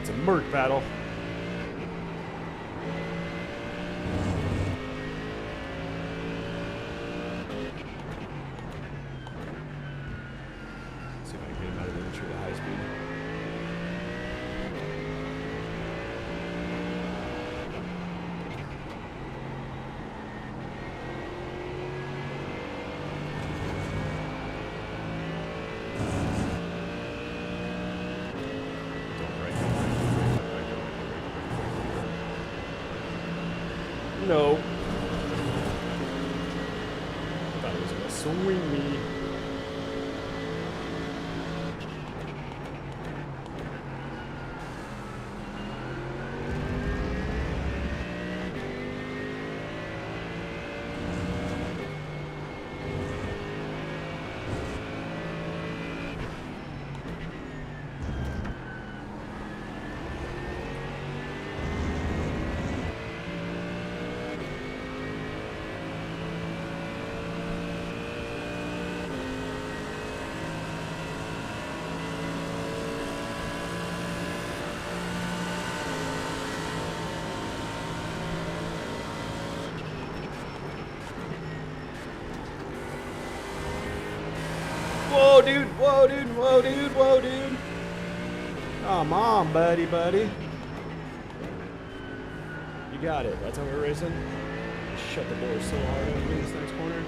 It's a Merc battle. See if I can get him out of the entry to high speed. No. Thought it was gonna swing me. Whoa, dude. Whoa, dude. Whoa, dude. Whoa, dude. Come on, buddy. You got it. That's how we're racing. Shut the door so hard over in this next corner.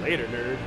Later, nerd.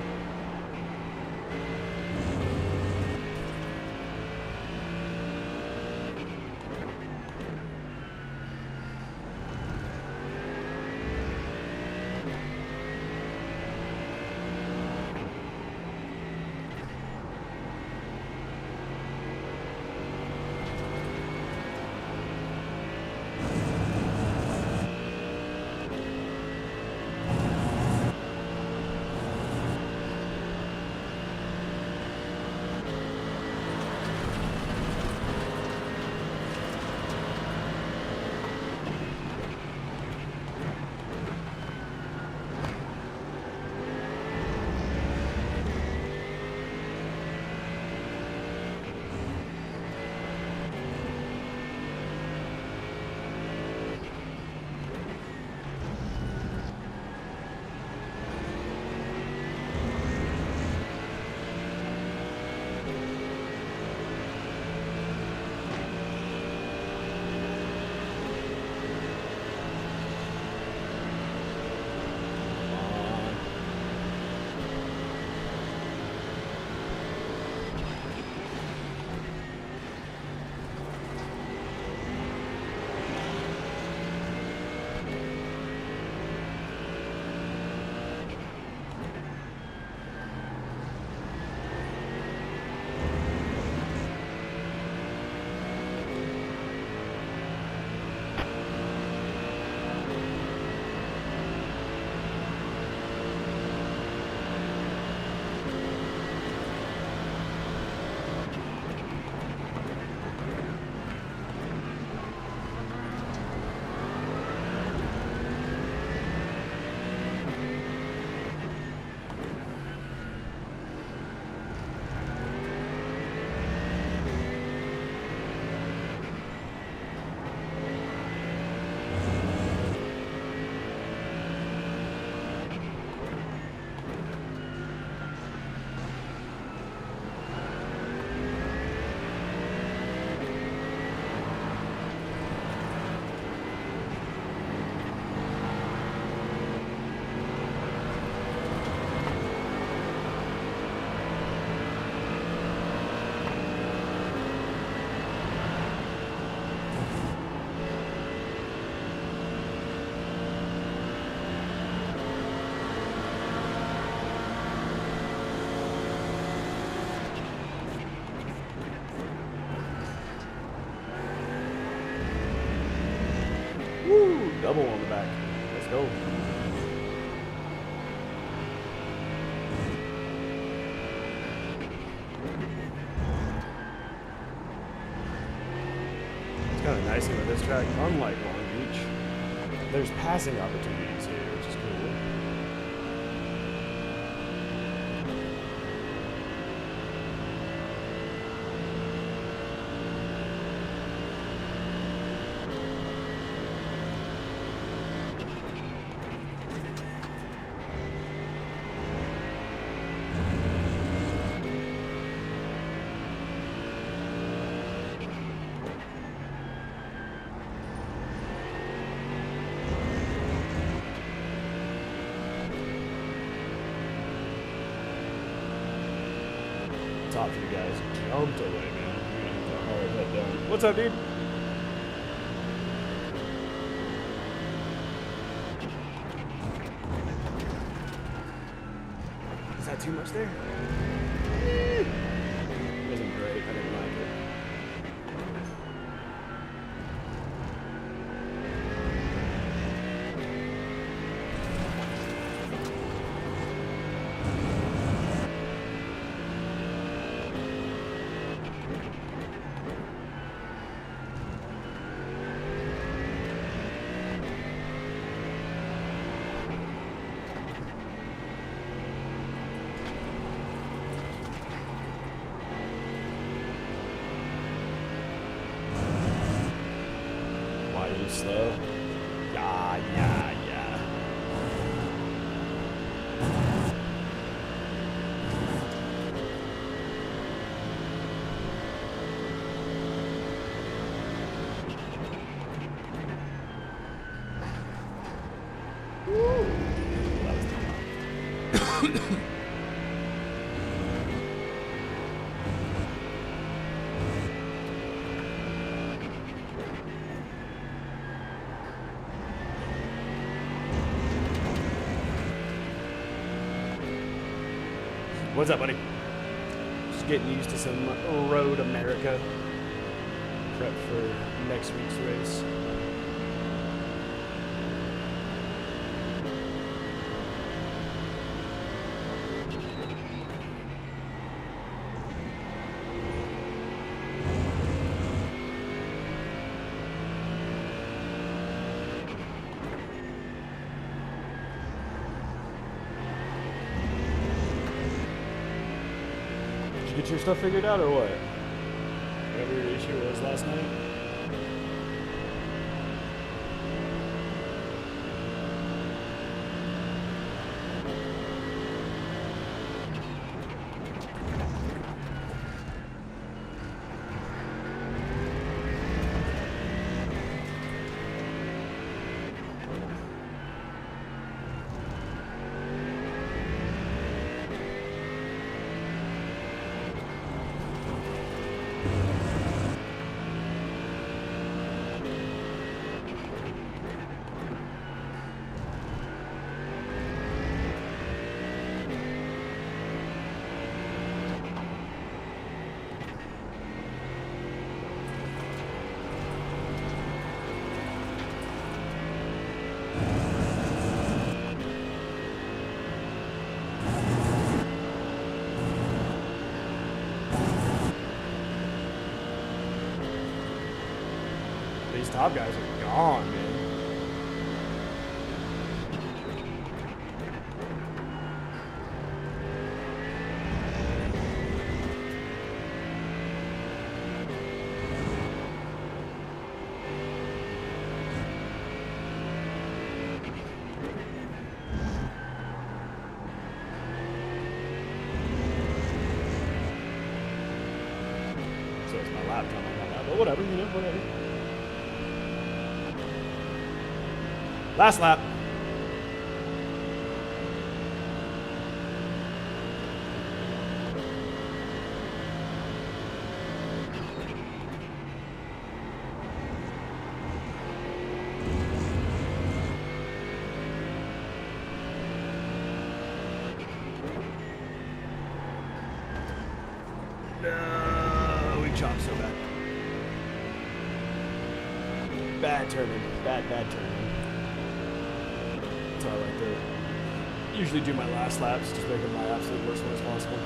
Double on the back. Let's go. It's kind of nice about this track, unlike Long Beach, there's passing opportunities here, which is cool. Top of you guys jumped away, man. You're gonna have to head down. What's up, dude? Is that too much there? It wasn't great. I didn't like it. What's up, buddy? Just getting used to some Road America prep for next week's race. Did you get your stuff figured out or what? Whatever your issue was last night? These top guys are gone, man. So it's my laptop, but whatever, whatever. Last lap. No, we chopped so bad. Bad turning. Bad turning. So I like to usually do my last laps, just make them my absolute worst one as possible.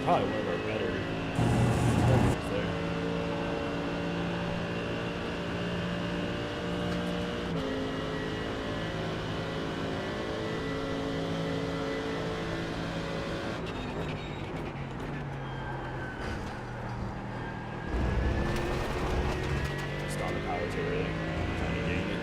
Probably one of our better players there. Just on the power too early. Trying to gain it.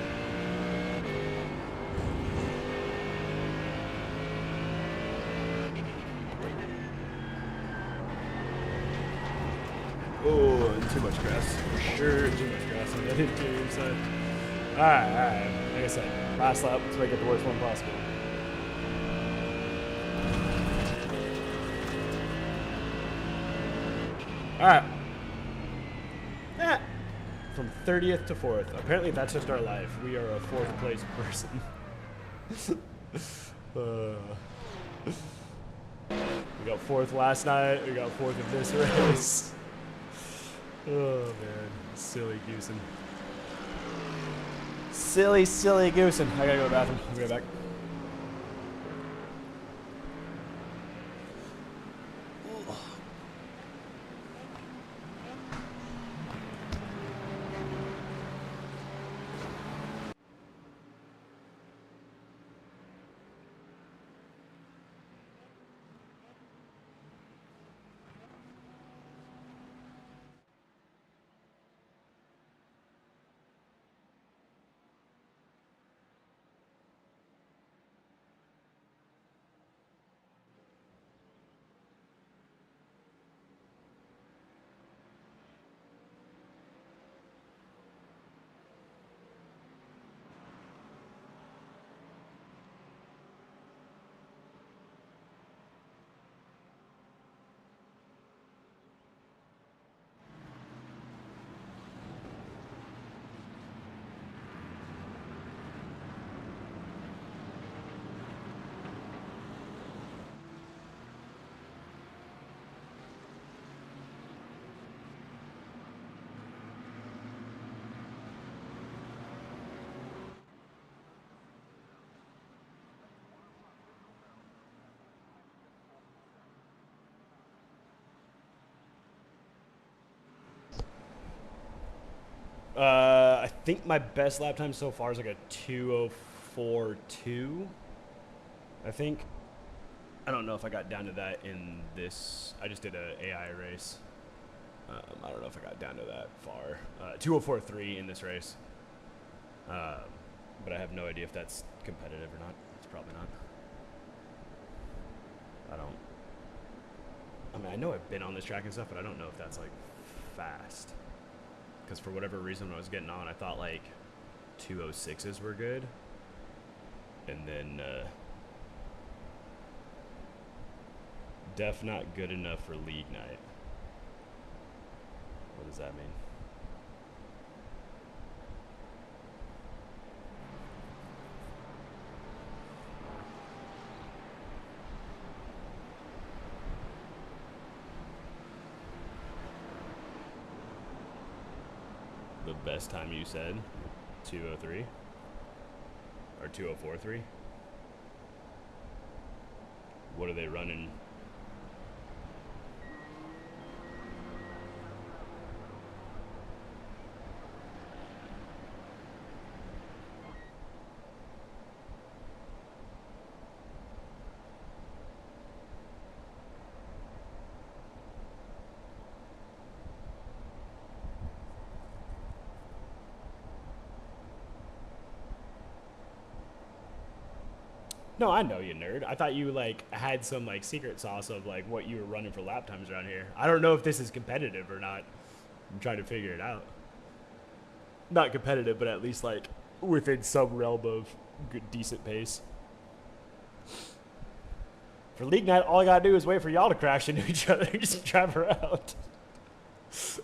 Oh, and too much grass. For sure, too much grass on that interior side. Alright. Like I said, last lap, let's make it the worst one possible. Alright. Yeah. From 30th to 4th. Apparently that's just our life. We are a 4th place person. We got 4th last night. We got 4th in this race. Oh man, silly goosing. Silly goosing. I gotta go to the bathroom. I'll be right back. I think my best lap time so far is like a 2:04.2. I think. I don't know if I got down to that in this. I just did a AI race. I don't know if I got down to that far. 2:04.3 in this race. But I have no idea if that's competitive or not. It's probably not. I mean, I know I've been on this track and stuff, but I don't know if that's like fast. Because for whatever reason, when I was getting on, I thought like 2:06s were good. And then def not good enough for league night. What does that mean? The best time you said 2:03 or 2:04.3. What are they running? No, I know you, nerd. I thought you like had some like secret sauce of like what you were running for lap times around here. I don't know if this is competitive or not. I'm trying to figure it out. Not competitive, but at least like within some realm of good, decent pace. For league night, all I gotta do is wait for y'all to crash into each other and just drive around. So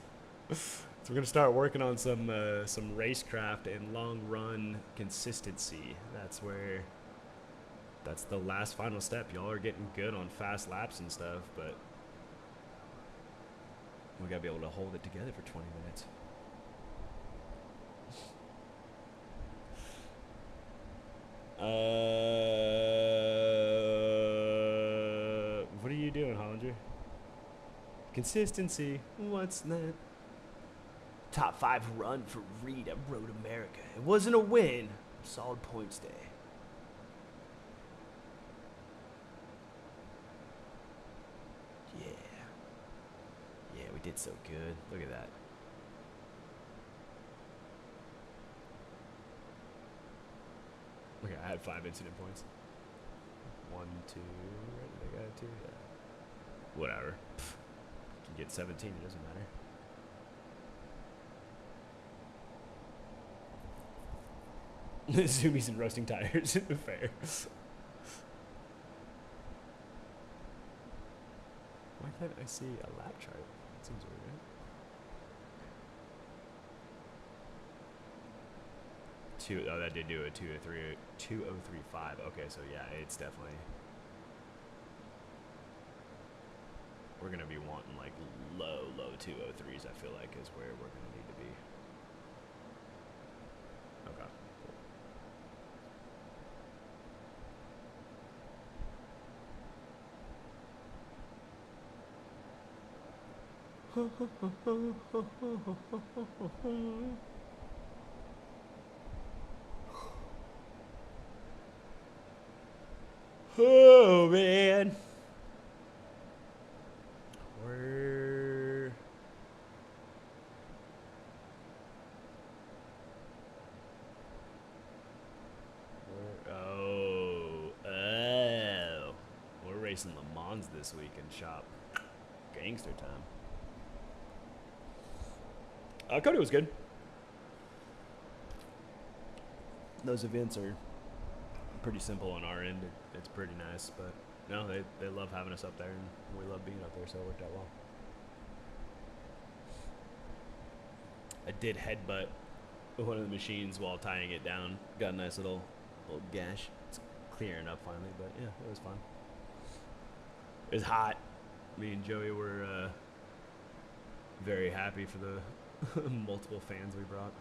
we're gonna start working on some racecraft and long run consistency. That's the last final step. Y'all are getting good on fast laps and stuff, but we gotta be able to hold it together for 20 minutes. What are you doing, Hollinger? Consistency. What's that? Top 5 run for Reed at Road America. It wasn't a win. Solid points day. Yeah, we did so good. Look at that. Okay, I had 5 incident points. 1, 2. Right? Did I got 2? Yeah. Whatever. Pfft. Can get 17. It doesn't matter. Zoomies and roasting tires. Fair. Why can't I see a lap chart? That seems weird, right? 2. Oh, that did do a 2:03.5. Okay, so yeah, it's definitely. We're gonna be wanting like low 2:03s. I feel like is where we're gonna need to be. Okay. Oh man, we're racing Le Mans this week in shop. Gangster time. Cody was good. Those events are pretty simple on our end. It's pretty nice, but no, they love having us up there, and we love being up there, so it worked out well. I did headbutt one of the machines while tying it down. Got a nice little gash. It's clearing up finally, but yeah, it was fun. It was hot. Me and Joey were very happy for the multiple fans we brought.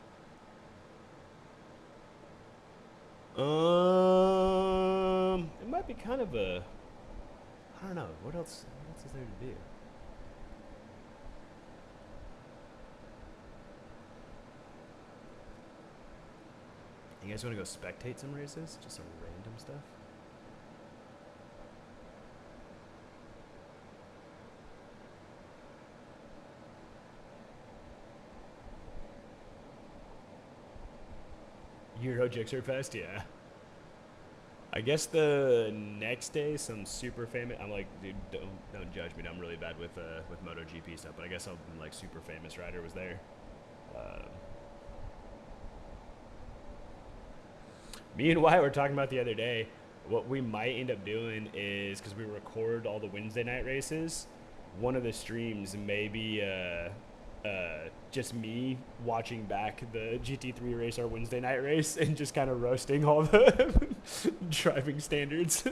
It might be kind of a. I don't know. What else is there to do? You guys want to go spectate some races? Just some random stuff? Euro Gixxer Fest, yeah. I guess the next day, some super famous. I'm like, dude, don't judge me. I'm really bad with MotoGP stuff, but I guess some like super famous rider was there. Me and Wyatt were talking about the other day. What we might end up doing is, because we record all the Wednesday night races, one of the streams may be just me watching back the GT3 race, our Wednesday night race, and just kind of roasting all the driving standards.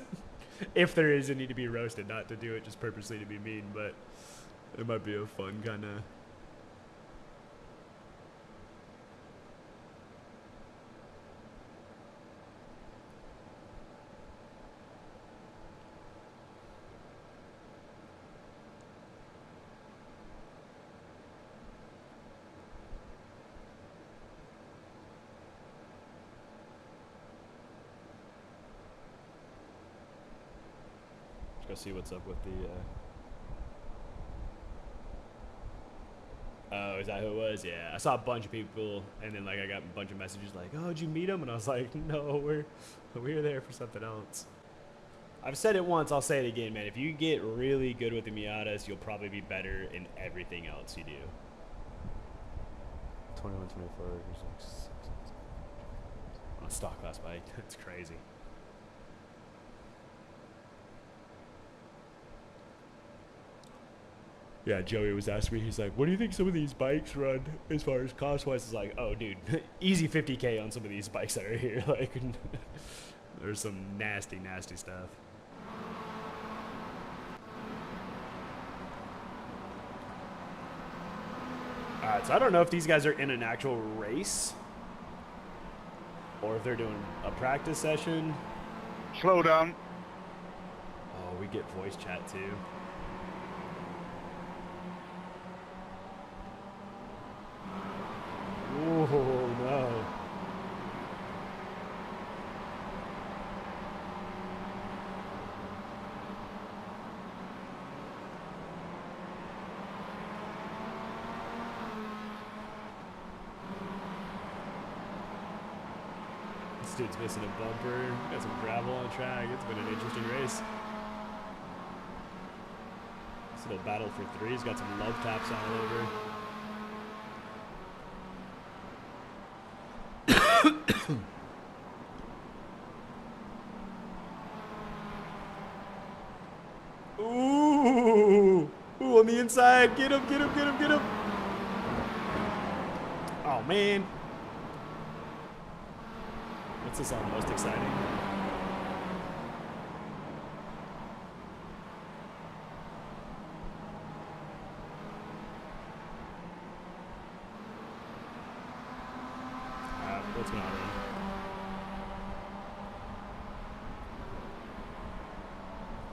If there is any to be roasted, not to do it just purposely to be mean, but it might be a fun kind of. Go see what's up with the oh, is that who it was? Yeah, I saw a bunch of people, and then like I got a bunch of messages like, oh, did you meet him? And I was like, no, we're there for something else. I've said it once, I'll say it again, man. If you get really good with the Miatas, you'll probably be better in everything else you do. 21, 24, on a stock class bike. That's crazy. Yeah, Joey was asking me, he's like, what do you think some of these bikes run as far as cost-wise? It's like, oh, dude, easy 50K on some of these bikes that are here. Like, there's some nasty, nasty stuff. All right, so I don't know if these guys are in an actual race or if they're doing a practice session. Slow down. Oh, we get voice chat, too. Oh, no. This dude's missing a bumper. Got some gravel on track. It's been an interesting race. This little battle for threes. Got some love taps all over. Ooh, on the inside. Get him, get him, get him, get him. Oh, man. What's this all most exciting? What's going on?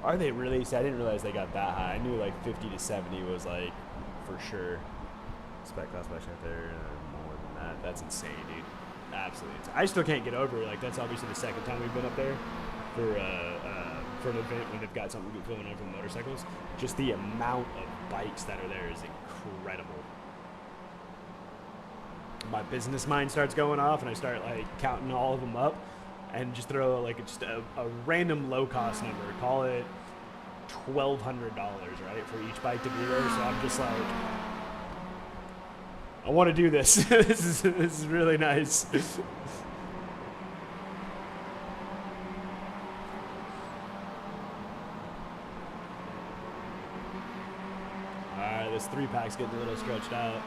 Are they really? See, I didn't realize they got that high. I knew like 50 to 70 was like for sure. Spec class bike right there, more than that. That's insane, dude. Absolutely insane. I still can't get over it. Like, that's obviously the second time we've been up there for an event when they've got something good going on for the motorcycles. Just the amount of bikes that are there is incredible. My business mind starts going off, and I start like counting all of them up, and just throw like just a random low cost number. Call it $1,200, right, for each bike to be there. So I'm just like, I want to do this. This is really nice. All right, this 3-pack's getting a little stretched out.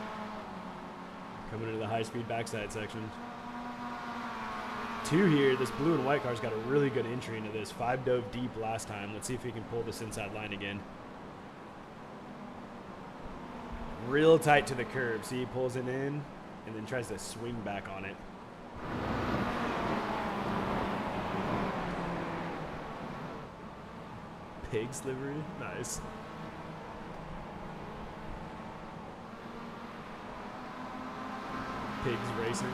Coming into the high-speed backside section. 2 here. This blue and white car's got a really good entry into this. 5 dove deep last time. Let's see if he can pull this inside line again. Real tight to the curb. See, he pulls it in and then tries to swing back on it. Pig's livery. Nice. Pigs racing.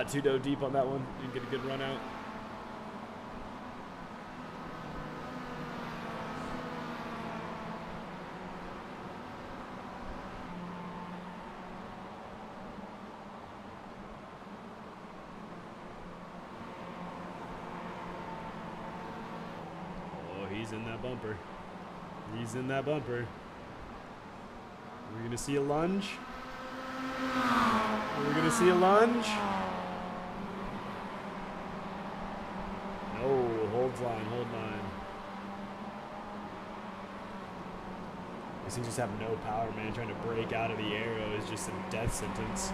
Not too deep on that one. Didn't get a good run out. Oh, he's in that bumper. He's in that bumper. We're gonna see a lunge. We're gonna see a lunge. No, holds line, hold line. These things just have no power, man. Trying to break out of the arrow is just a death sentence.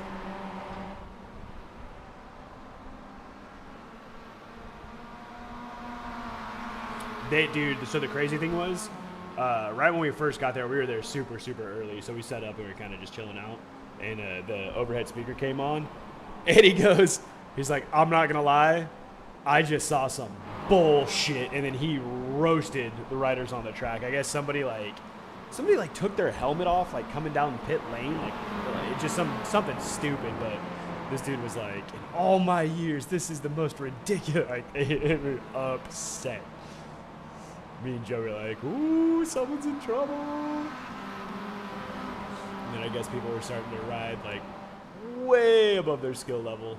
Dude, so the crazy thing was, right when we first got there, we were there super early, so we set up and we were kind of just chilling out, and the overhead speaker came on, and he's like, I'm not gonna lie, I just saw some bullshit, and then he roasted the riders on the track. I guess somebody took their helmet off, like coming down pit lane, like it just something stupid, but this dude was like, in all my years, this is the most ridiculous, like it was upset. Me and Joe were like, ooh, someone's in trouble. And then I guess people were starting to ride like way above their skill level,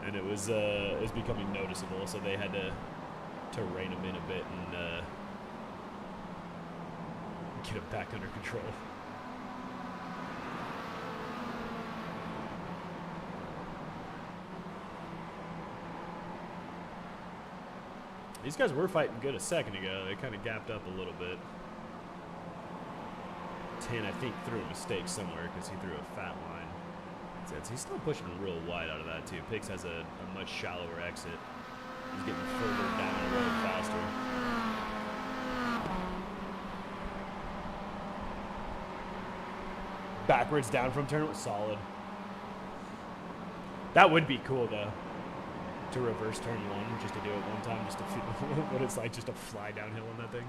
and it was becoming noticeable. So they had to rein them in a bit and get them back under control. These guys were fighting good a second ago. They kind of gapped up a little bit. Tan, I think, threw a mistake somewhere because he threw a fat line. He's still pushing real wide out of that, too. Pix has a much shallower exit. He's getting further down the road faster. Backwards down from turn was solid. That would be cool, though. To reverse turn one, just to do it one time, just to feel what it's like just to fly downhill on that thing.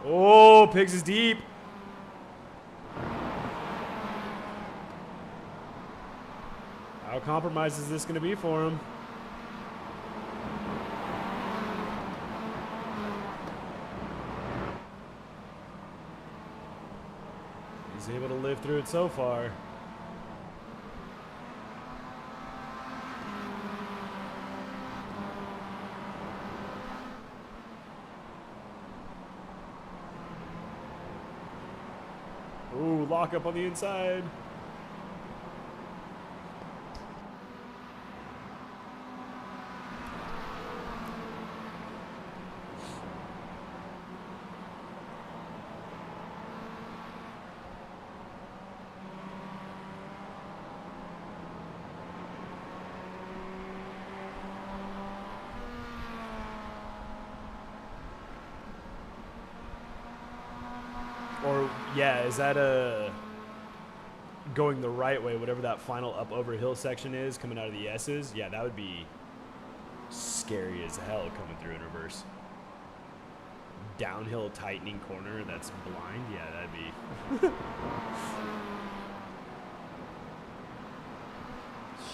Oh, Pigs is deep. How compromised is this going to be for him? He's able to live through it so far. Ooh, lock up on the inside. Or, yeah, is that going the right way, whatever that final up over hill section is, coming out of the S's? Yeah, that would be scary as hell coming through in reverse. Downhill tightening corner that's blind? Yeah, that'd be...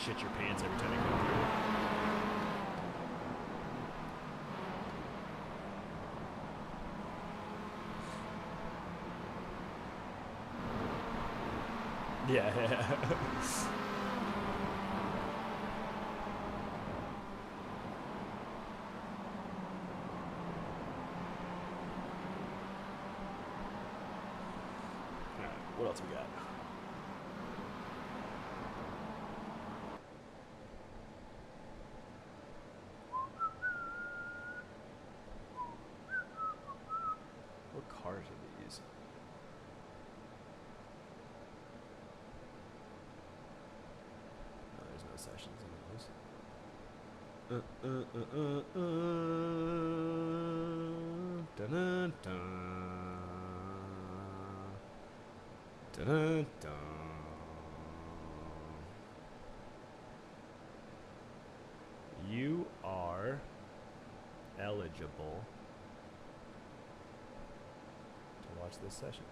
Shit your pants every time you come through. Yeah, yeah. Alright, what else we got? What cars are these? Sessions in those. Dun-dun-dun. Dun-dun-dun. eligible to watch this session.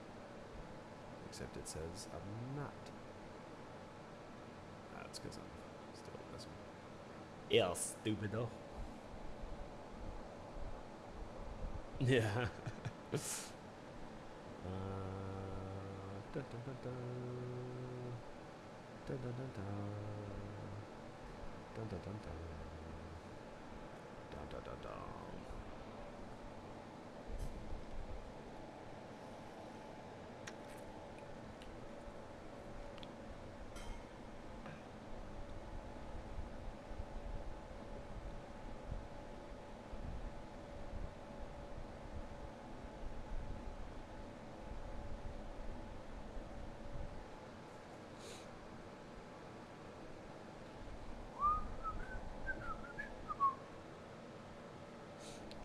Except it says I'm not. That's because I'm still messing. Yeah, stupido. Yeah. Dun, dun, dun, dun. Dun, dun, dun, dun. Dun, dun, dun, dun. Dun, dun, dun, dun.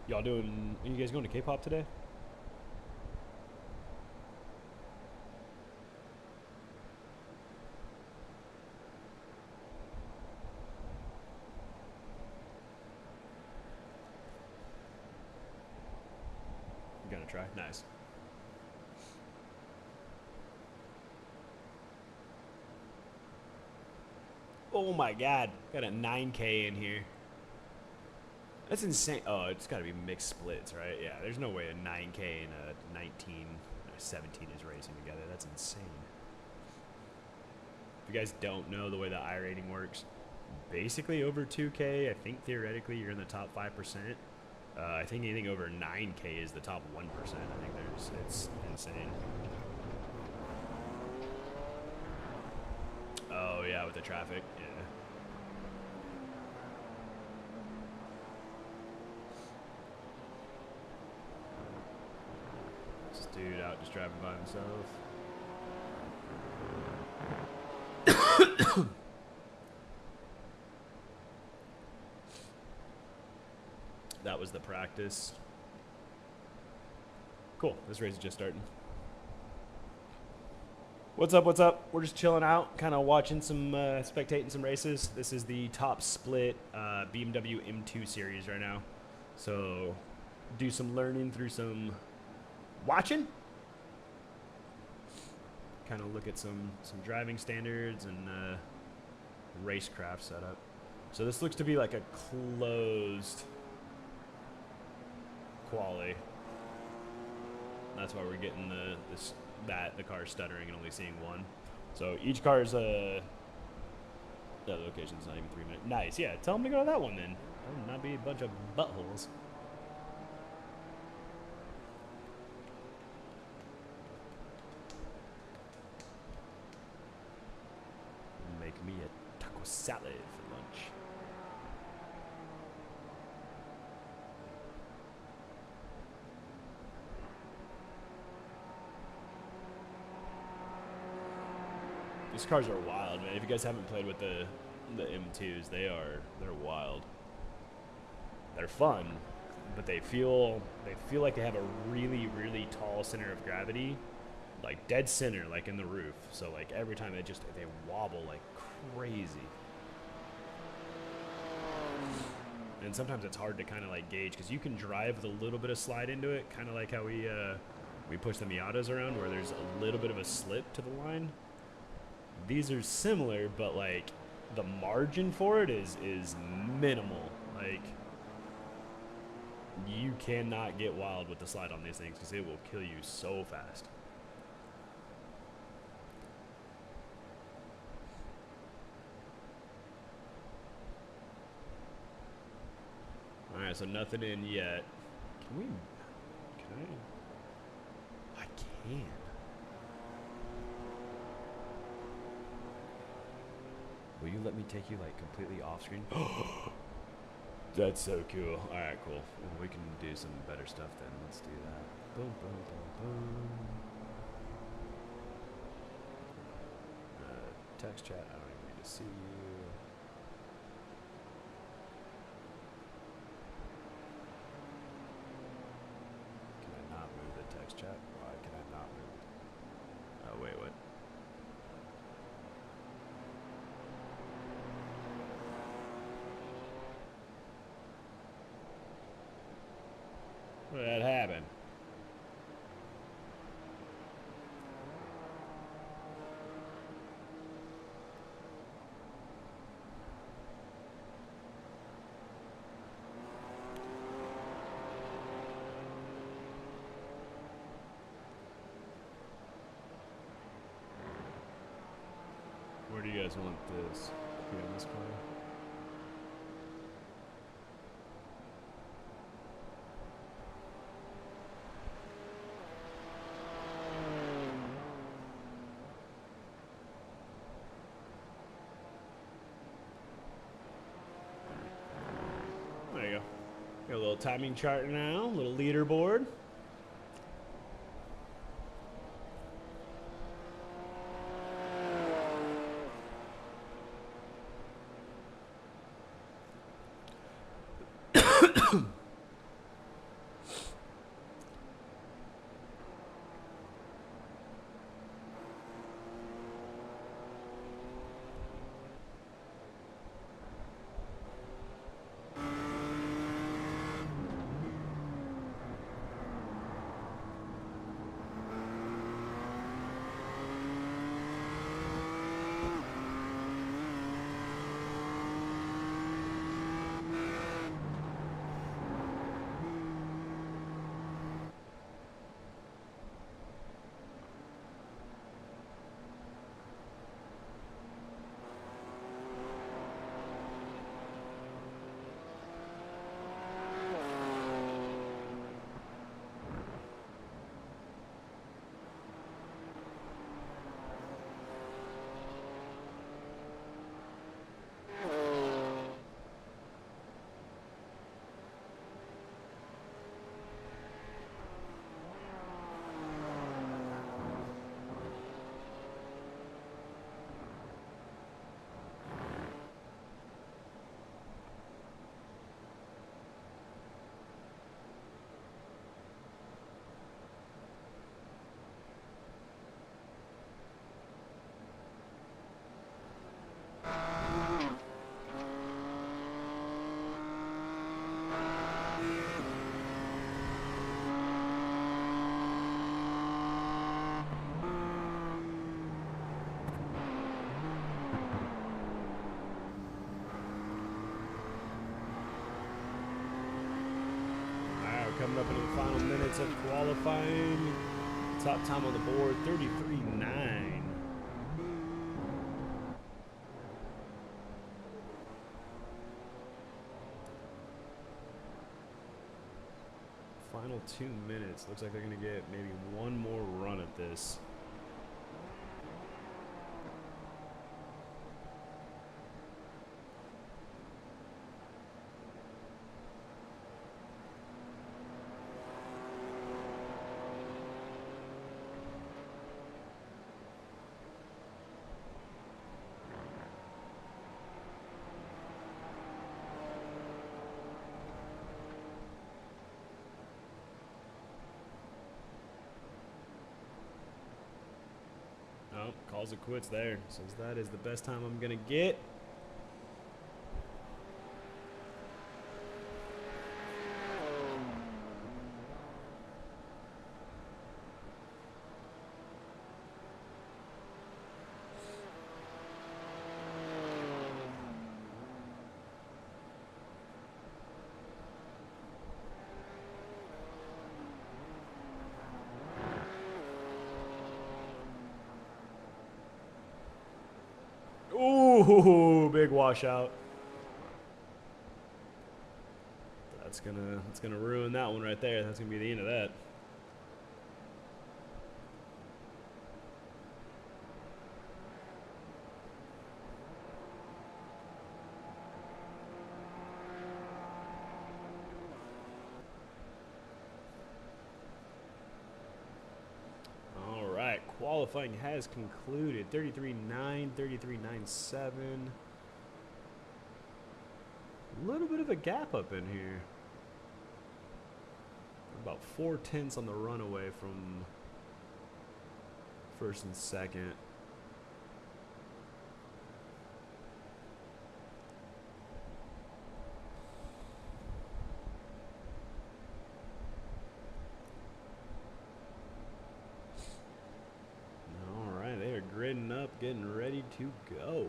Y'all doing? Are you guys going to K-pop today? You gonna try? Nice. Oh my God! Got a 9K in here. That's insane. Oh, it's got to be mixed splits, right? Yeah, there's no way a 9K and a 19 or 17 is racing together. That's insane. If you guys don't know the way the iRating works, basically over 2K, I think theoretically you're in the top 5%. I think anything over 9K is the top 1%. I think it's insane. Oh yeah, with the traffic, yeah. This dude out just driving by himself. That was the practice. Cool, this race is just starting. What's up, what's up? We're just chilling out, kind of watching some, spectating some races. This is the top split BMW M2 series right now. So, do some learning through some watching. Kind of look at some driving standards and racecraft setup. So this looks to be like a closed quali. That's why we're getting the car stuttering and only seeing one. So each car's the location's not even 3 minutes. Nice, yeah. Tell them to go to that one then. That would not be a bunch of buttholes. Make me a taco salad for lunch. These cars are wild, man. If you guys haven't played with the M2s, they're wild. They're fun, but they feel like they have a really, really tall center of gravity, like dead center, like in the roof. So like every time they wobble like crazy. And sometimes it's hard to kind of like gauge because you can drive with a little bit of slide into it, kind of like how we push the Miatas around, where there's a little bit of a slip to the line. These are similar, but like the margin for it is minimal. Like you cannot get wild with the slide on these things because it will kill you so fast. All right, so nothing in yet. Can I? I can. Will you let me take you like completely off screen? That's so cool. All right, cool. Well, we can do some better stuff then. Let's do that. Boom, boom, boom, boom. Text chat. I don't even need to see you. Can I not move the text chat? Why can I not move it? Oh, wait, what? guys want this? Here in this car. There you go. Got a little timing chart now, little leaderboard. Coming up into the final minutes of qualifying. Top time on the board, 33.9. Final 2 minutes. Looks like they're going to get maybe one more run at this. Oh, calls it quits there. Says that is the best time I'm going to get. Ooh, big washout. That's gonna ruin that one right there. That's gonna be the end of that. All right, qualifying has concluded. 33.9, 33.97. A little bit of a gap up in here. About 4/10 on the runaway from first and second. All right, they are gridding up, getting ready to go.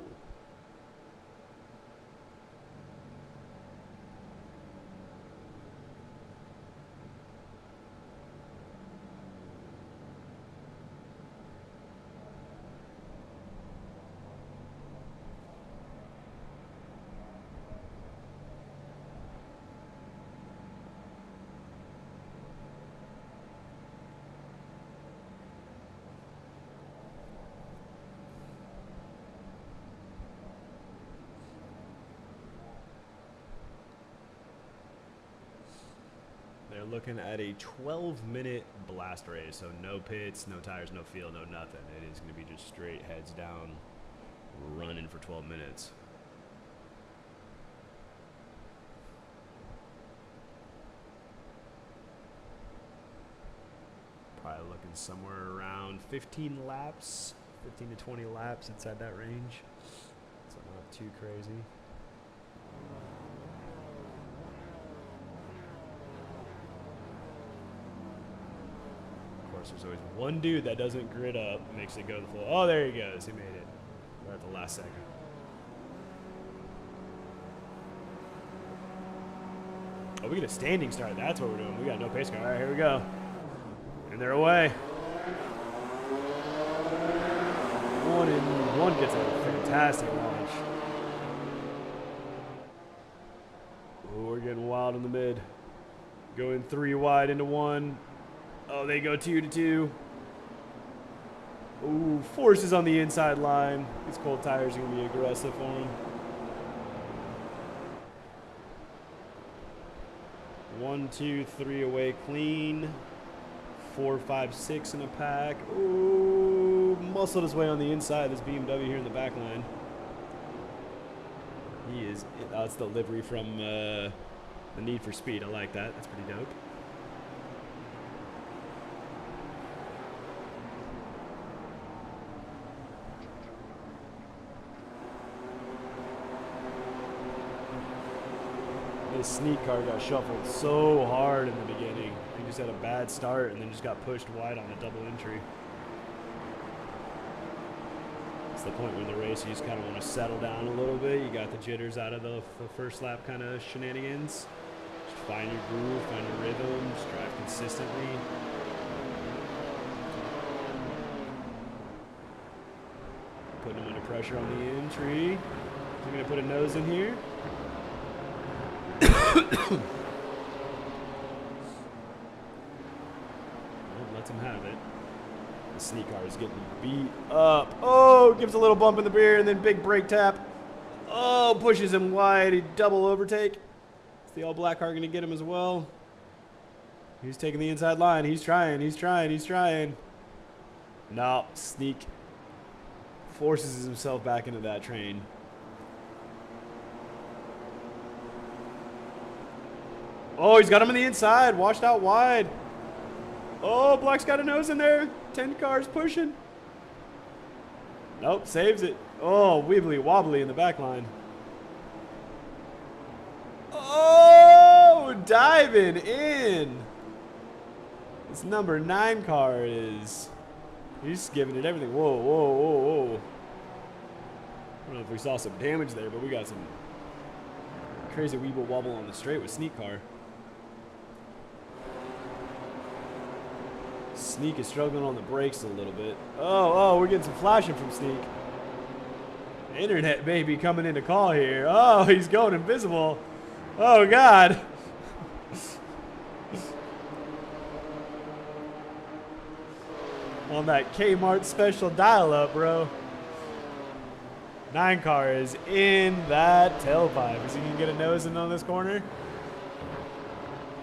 looking at a 12-minute blast race. So no pits, no tires, no fuel, no nothing. It is going to be just straight heads down, running for 12 minutes. Probably looking somewhere around 15 laps, 15 to 20 laps inside that range. So not too crazy. Of course, there's always one dude that doesn't grid up, makes it go the full. Oh, there he goes. He made it right at the last second. Oh, we get a standing start. That's what we're doing. We got no pace car. All right, here we go. And they're away. One gets a fantastic launch. Oh, we're getting wild in the mid. Going 3 wide into 1. Oh, they go 2 to 2. Ooh, forces on the inside line. These cold tires are going to be aggressive for him. 1, 2, 3 away clean. 4, 5, 6 in a pack. Ooh, muscled his way on the inside. This BMW here in the back line. He is. That's the livery from the Need for Speed. I like that. That's pretty dope. This sneak car got shuffled so hard in the beginning. He just had a bad start and then just got pushed wide on a double entry. It's the point when the race you just kind of want to settle down a little bit. You got the jitters out of the first lap kind of shenanigans. Just find your groove, find your rhythm, just drive consistently. Putting him under pressure on the entry. He's going to put a nose in here. Lets him have it. The sneak car is getting beat up. Oh, gives a little bump in the rear and then big brake tap. Oh, pushes him wide. He double overtake. Is the all black car going to get him as well? He's taking the inside line. He's trying. He's trying. He's trying. No, sneak forces himself back into that train. Oh, he's got him on the inside. Washed out wide. Oh, Black's got a nose in there. 10 cars pushing. Nope, saves it. Oh, wibbly wobbly in the back line. Oh, diving in. This number 9 car is... He's giving it everything. Whoa, whoa, whoa, whoa. I don't know if we saw some damage there, but we got some crazy weeble wobble on the straight with sneak car. Sneak is struggling on the brakes a little bit. Oh, we're getting some flashing from Sneak. Internet baby coming in to call here. Oh, he's going invisible. Oh, God. On that Kmart special dial-up, bro. 9 car is in that tailpipe. Is he going to get a nose in on this corner?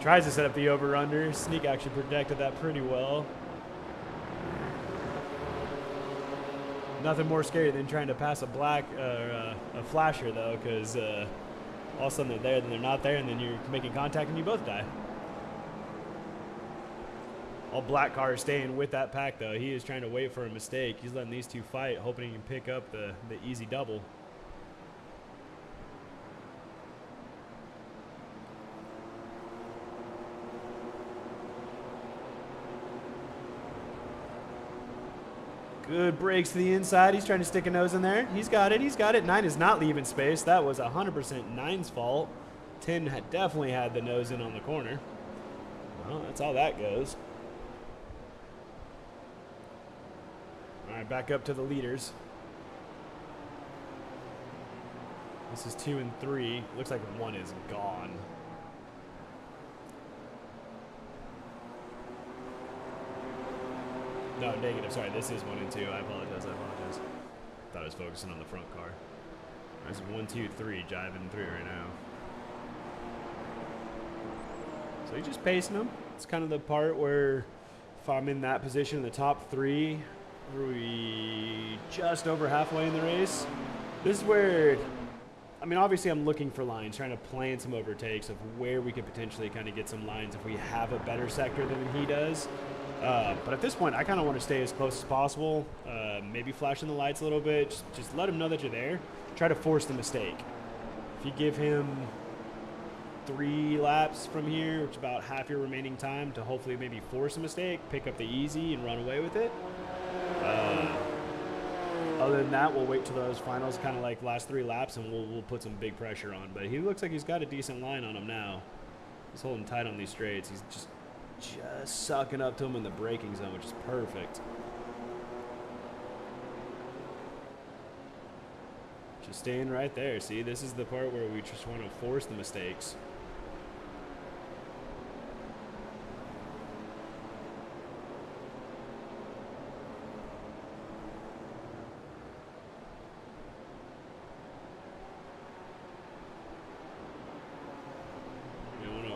Tries to set up the over-under. Sneak actually protected that pretty well. Nothing more scary than trying to pass a black, a flasher though, because all of a sudden they're there, then they're not there, and then you're making contact and you both die. All black car is staying with that pack though. He is trying to wait for a mistake. He's letting these two fight, hoping he can pick up the easy double. Good brakes to the inside. He's trying to stick a nose in there. He's got it. He's got it. 9 is not leaving space. That was 100% 9's fault. 10 had definitely had the nose in on the corner. Well, that's how that goes. All right, back up to the leaders. This is 2 and 3. Looks like 1 is gone. No, negative. Sorry, this is 1 and 2. I apologize. Thought I was focusing on the front car. This is 1, 2, 3. Jiving 3 right now. So So he's just pacing them. It's kind of the part where if I'm in that position in the top 3, we just over halfway in the race. This is where, I mean, obviously I'm looking for lines, trying to plan some overtakes of where we could potentially kind of get some lines if we have a better sector than he does. But at this point, I kind of want to stay as close as possible, maybe flashing the lights a little bit, just let him know that you're there. Try to force the mistake. If you give him 3 laps from here, which is about half your remaining time, to hopefully maybe force a mistake, pick up the easy and run away with it. Other than that, we'll wait till those finals, kind of like last 3 laps, and we'll put some big pressure on. But he looks like he's got a decent line on him now. He's holding tight on these straights. He's just sucking up to him in the braking zone, which is perfect. Just staying right there. See, this is the part where we just want to force the mistakes.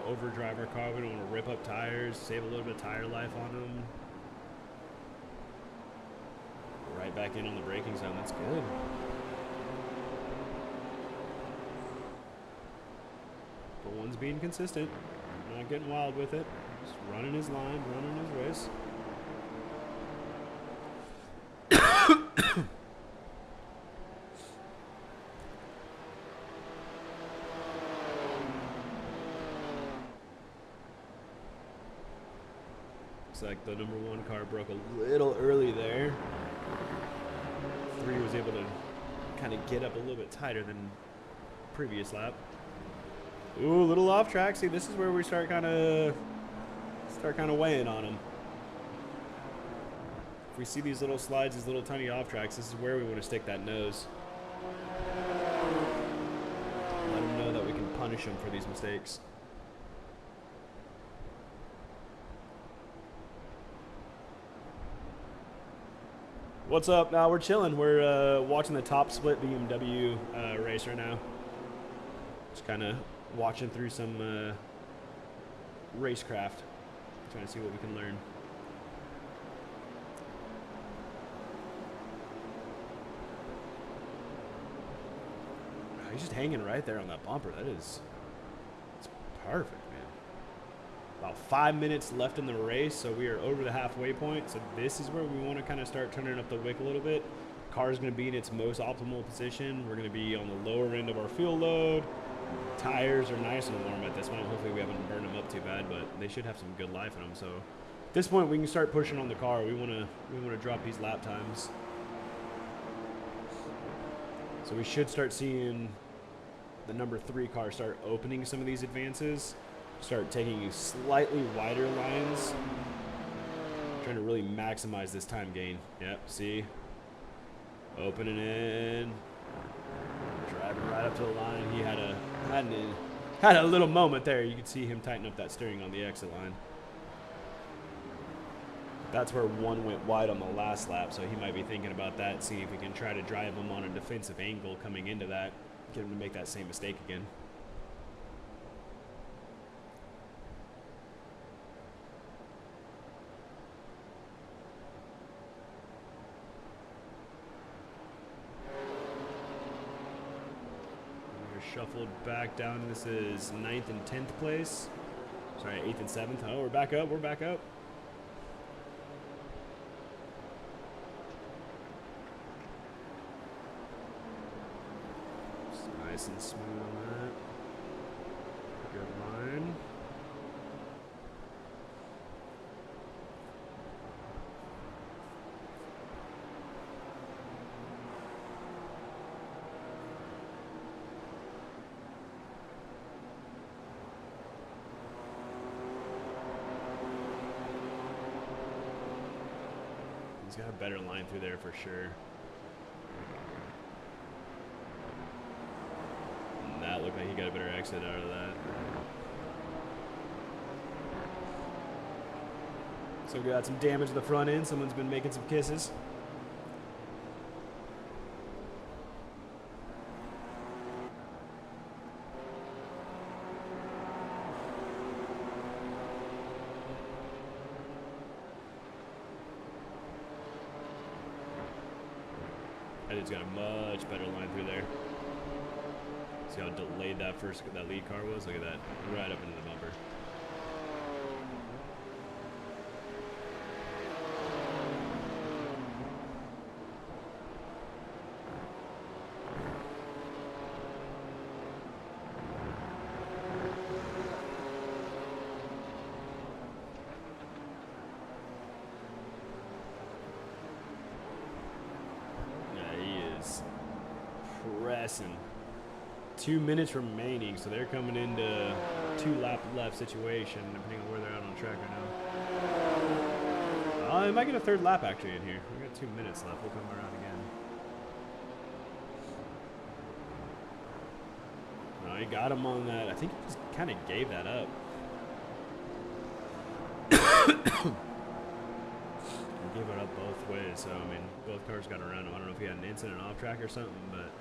Overdrive our car. We don't want to rip up tires, save a little bit of tire life on them. Right back in on the braking zone. That's good. But one's being consistent. Not getting wild with it. Just running his line, running his race. Looks like the number 1 car broke a little early there. 3 was able to kind of get up a little bit tighter than previous lap. Ooh, a little off track. See, this is where we start kind of weighing on them. If we see these little slides, these little tiny off tracks, this is where we want to stick that nose. Let them know that we can punish them for these mistakes. What's up? Now we're chilling. We're watching the top split BMW race right now. Just kind of watching through some racecraft, trying to see what we can learn. He's just hanging right there on that bumper. It's perfect, man. About 5 minutes left in the race, so we are over the halfway point. So this is where we want to kind of start turning up the wick a little bit. Car's going to be in its most optimal position. We're going to be on the lower end of our fuel load. Tires are nice and warm at this point. Hopefully we haven't burned them up too bad, but they should have some good life in them. So at this point, we can start pushing on the car. We want to drop these lap times. So we should start seeing the number 3 car start opening some of these advances. Start taking slightly wider lines. Trying to really maximize this time gain. Yep, see? Opening in. Driving right up to the line. He had a little moment there. You could see him tighten up that steering on the exit line. That's where 1 went wide on the last lap, so he might be thinking about that, seeing if we can try to drive him on a defensive angle coming into that, get him to make that same mistake again. Shuffled back down. This is 9th and 10th place. Sorry, 8th and 7th. Oh, we're back up. We're back up. Just nice and smooth on that. Good line. He's got a better line through there for sure. And that looked like he got a better exit out of that. So we got some damage to the front end. Someone's been making some kisses. That dude's got a much better line through there. See how delayed that lead car was? Look at that. Right up into the bumper. Pressing. 2 minutes remaining, so they're coming into 2-lap left situation, depending on where they're at on the track right now. They might get a 3rd lap actually in here. We got 2 minutes left. We'll come around again. No, he got him on that. I think he just kind of gave that up. He gave it up both ways, so I mean, both cars got around him. I don't know if he had an incident off track or something, but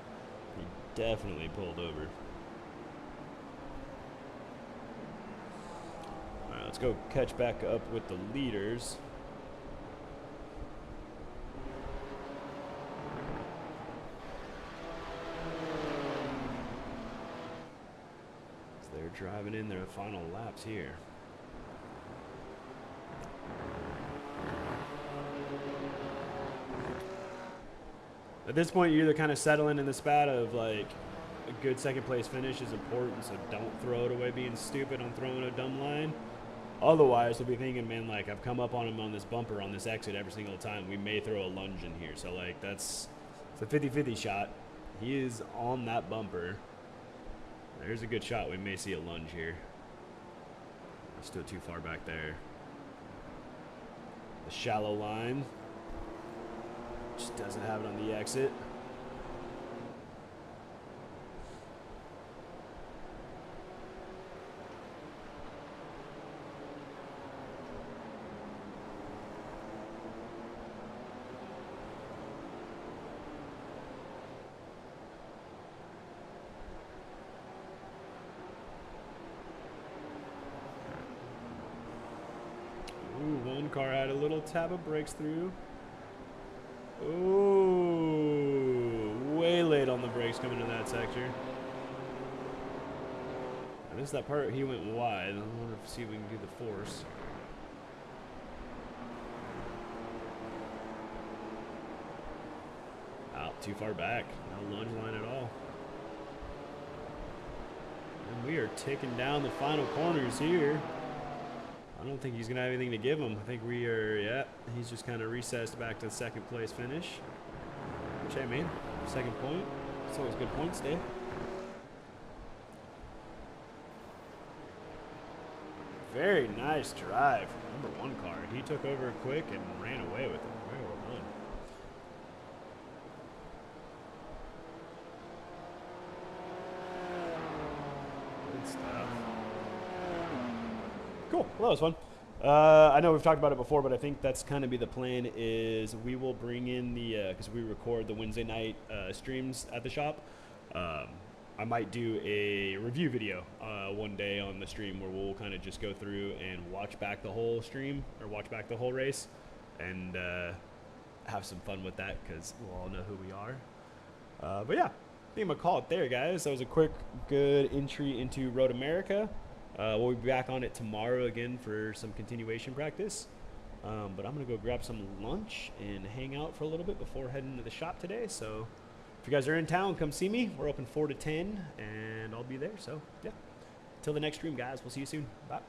he definitely pulled over. All right, let's go catch back up with the leaders. So they're driving in their final laps here. At this point, you're either kind of settling in the spat of like a good 2nd place finish is important, so don't throw it away being stupid on throwing a dumb line. Otherwise, we'll be thinking, man, like I've come up on him on this bumper on this exit every single time. We may throw a lunge in here. So like it's a 50-50 shot. He is on that bumper. There's a good shot. We may see a lunge here. Still too far back there. The shallow line. Just doesn't have it on the exit. Ooh, one car had a little tab of brakes through. Ooh, way late on the brakes coming to that sector. I missed that part. He went wide. I wonder if see if we can do the force. Out too far back. No lunge line at all. And we are ticking down the final corners here. I don't think he's going to have anything to give him. I think we are, yeah, he's just kind of recessed back to the 2nd place finish. Which, hey, man, 2nd point. It's always good points day. Very nice drive from number 1 car. He took over quick and ran away with it. Very well done. Good stuff. Cool. Well, that was fun. I know we've talked about it before, but I think that's kind of be the plan is we will bring in the, because we record the Wednesday night streams at the shop. I might do a review video one day on the stream where we'll kind of just go through and watch back the whole stream or watch back the whole race and have some fun with that because we'll all know who we are. But yeah, I think I'm going to call it there, guys. That was a quick, good entry into Road America. We'll be back on it tomorrow again for some continuation practice. But I'm going to go grab some lunch and hang out for a little bit before heading to the shop today. So if you guys are in town, come see me. We're open 4 to 10, and I'll be there. So, yeah. Till the next stream, guys. We'll see you soon. Bye.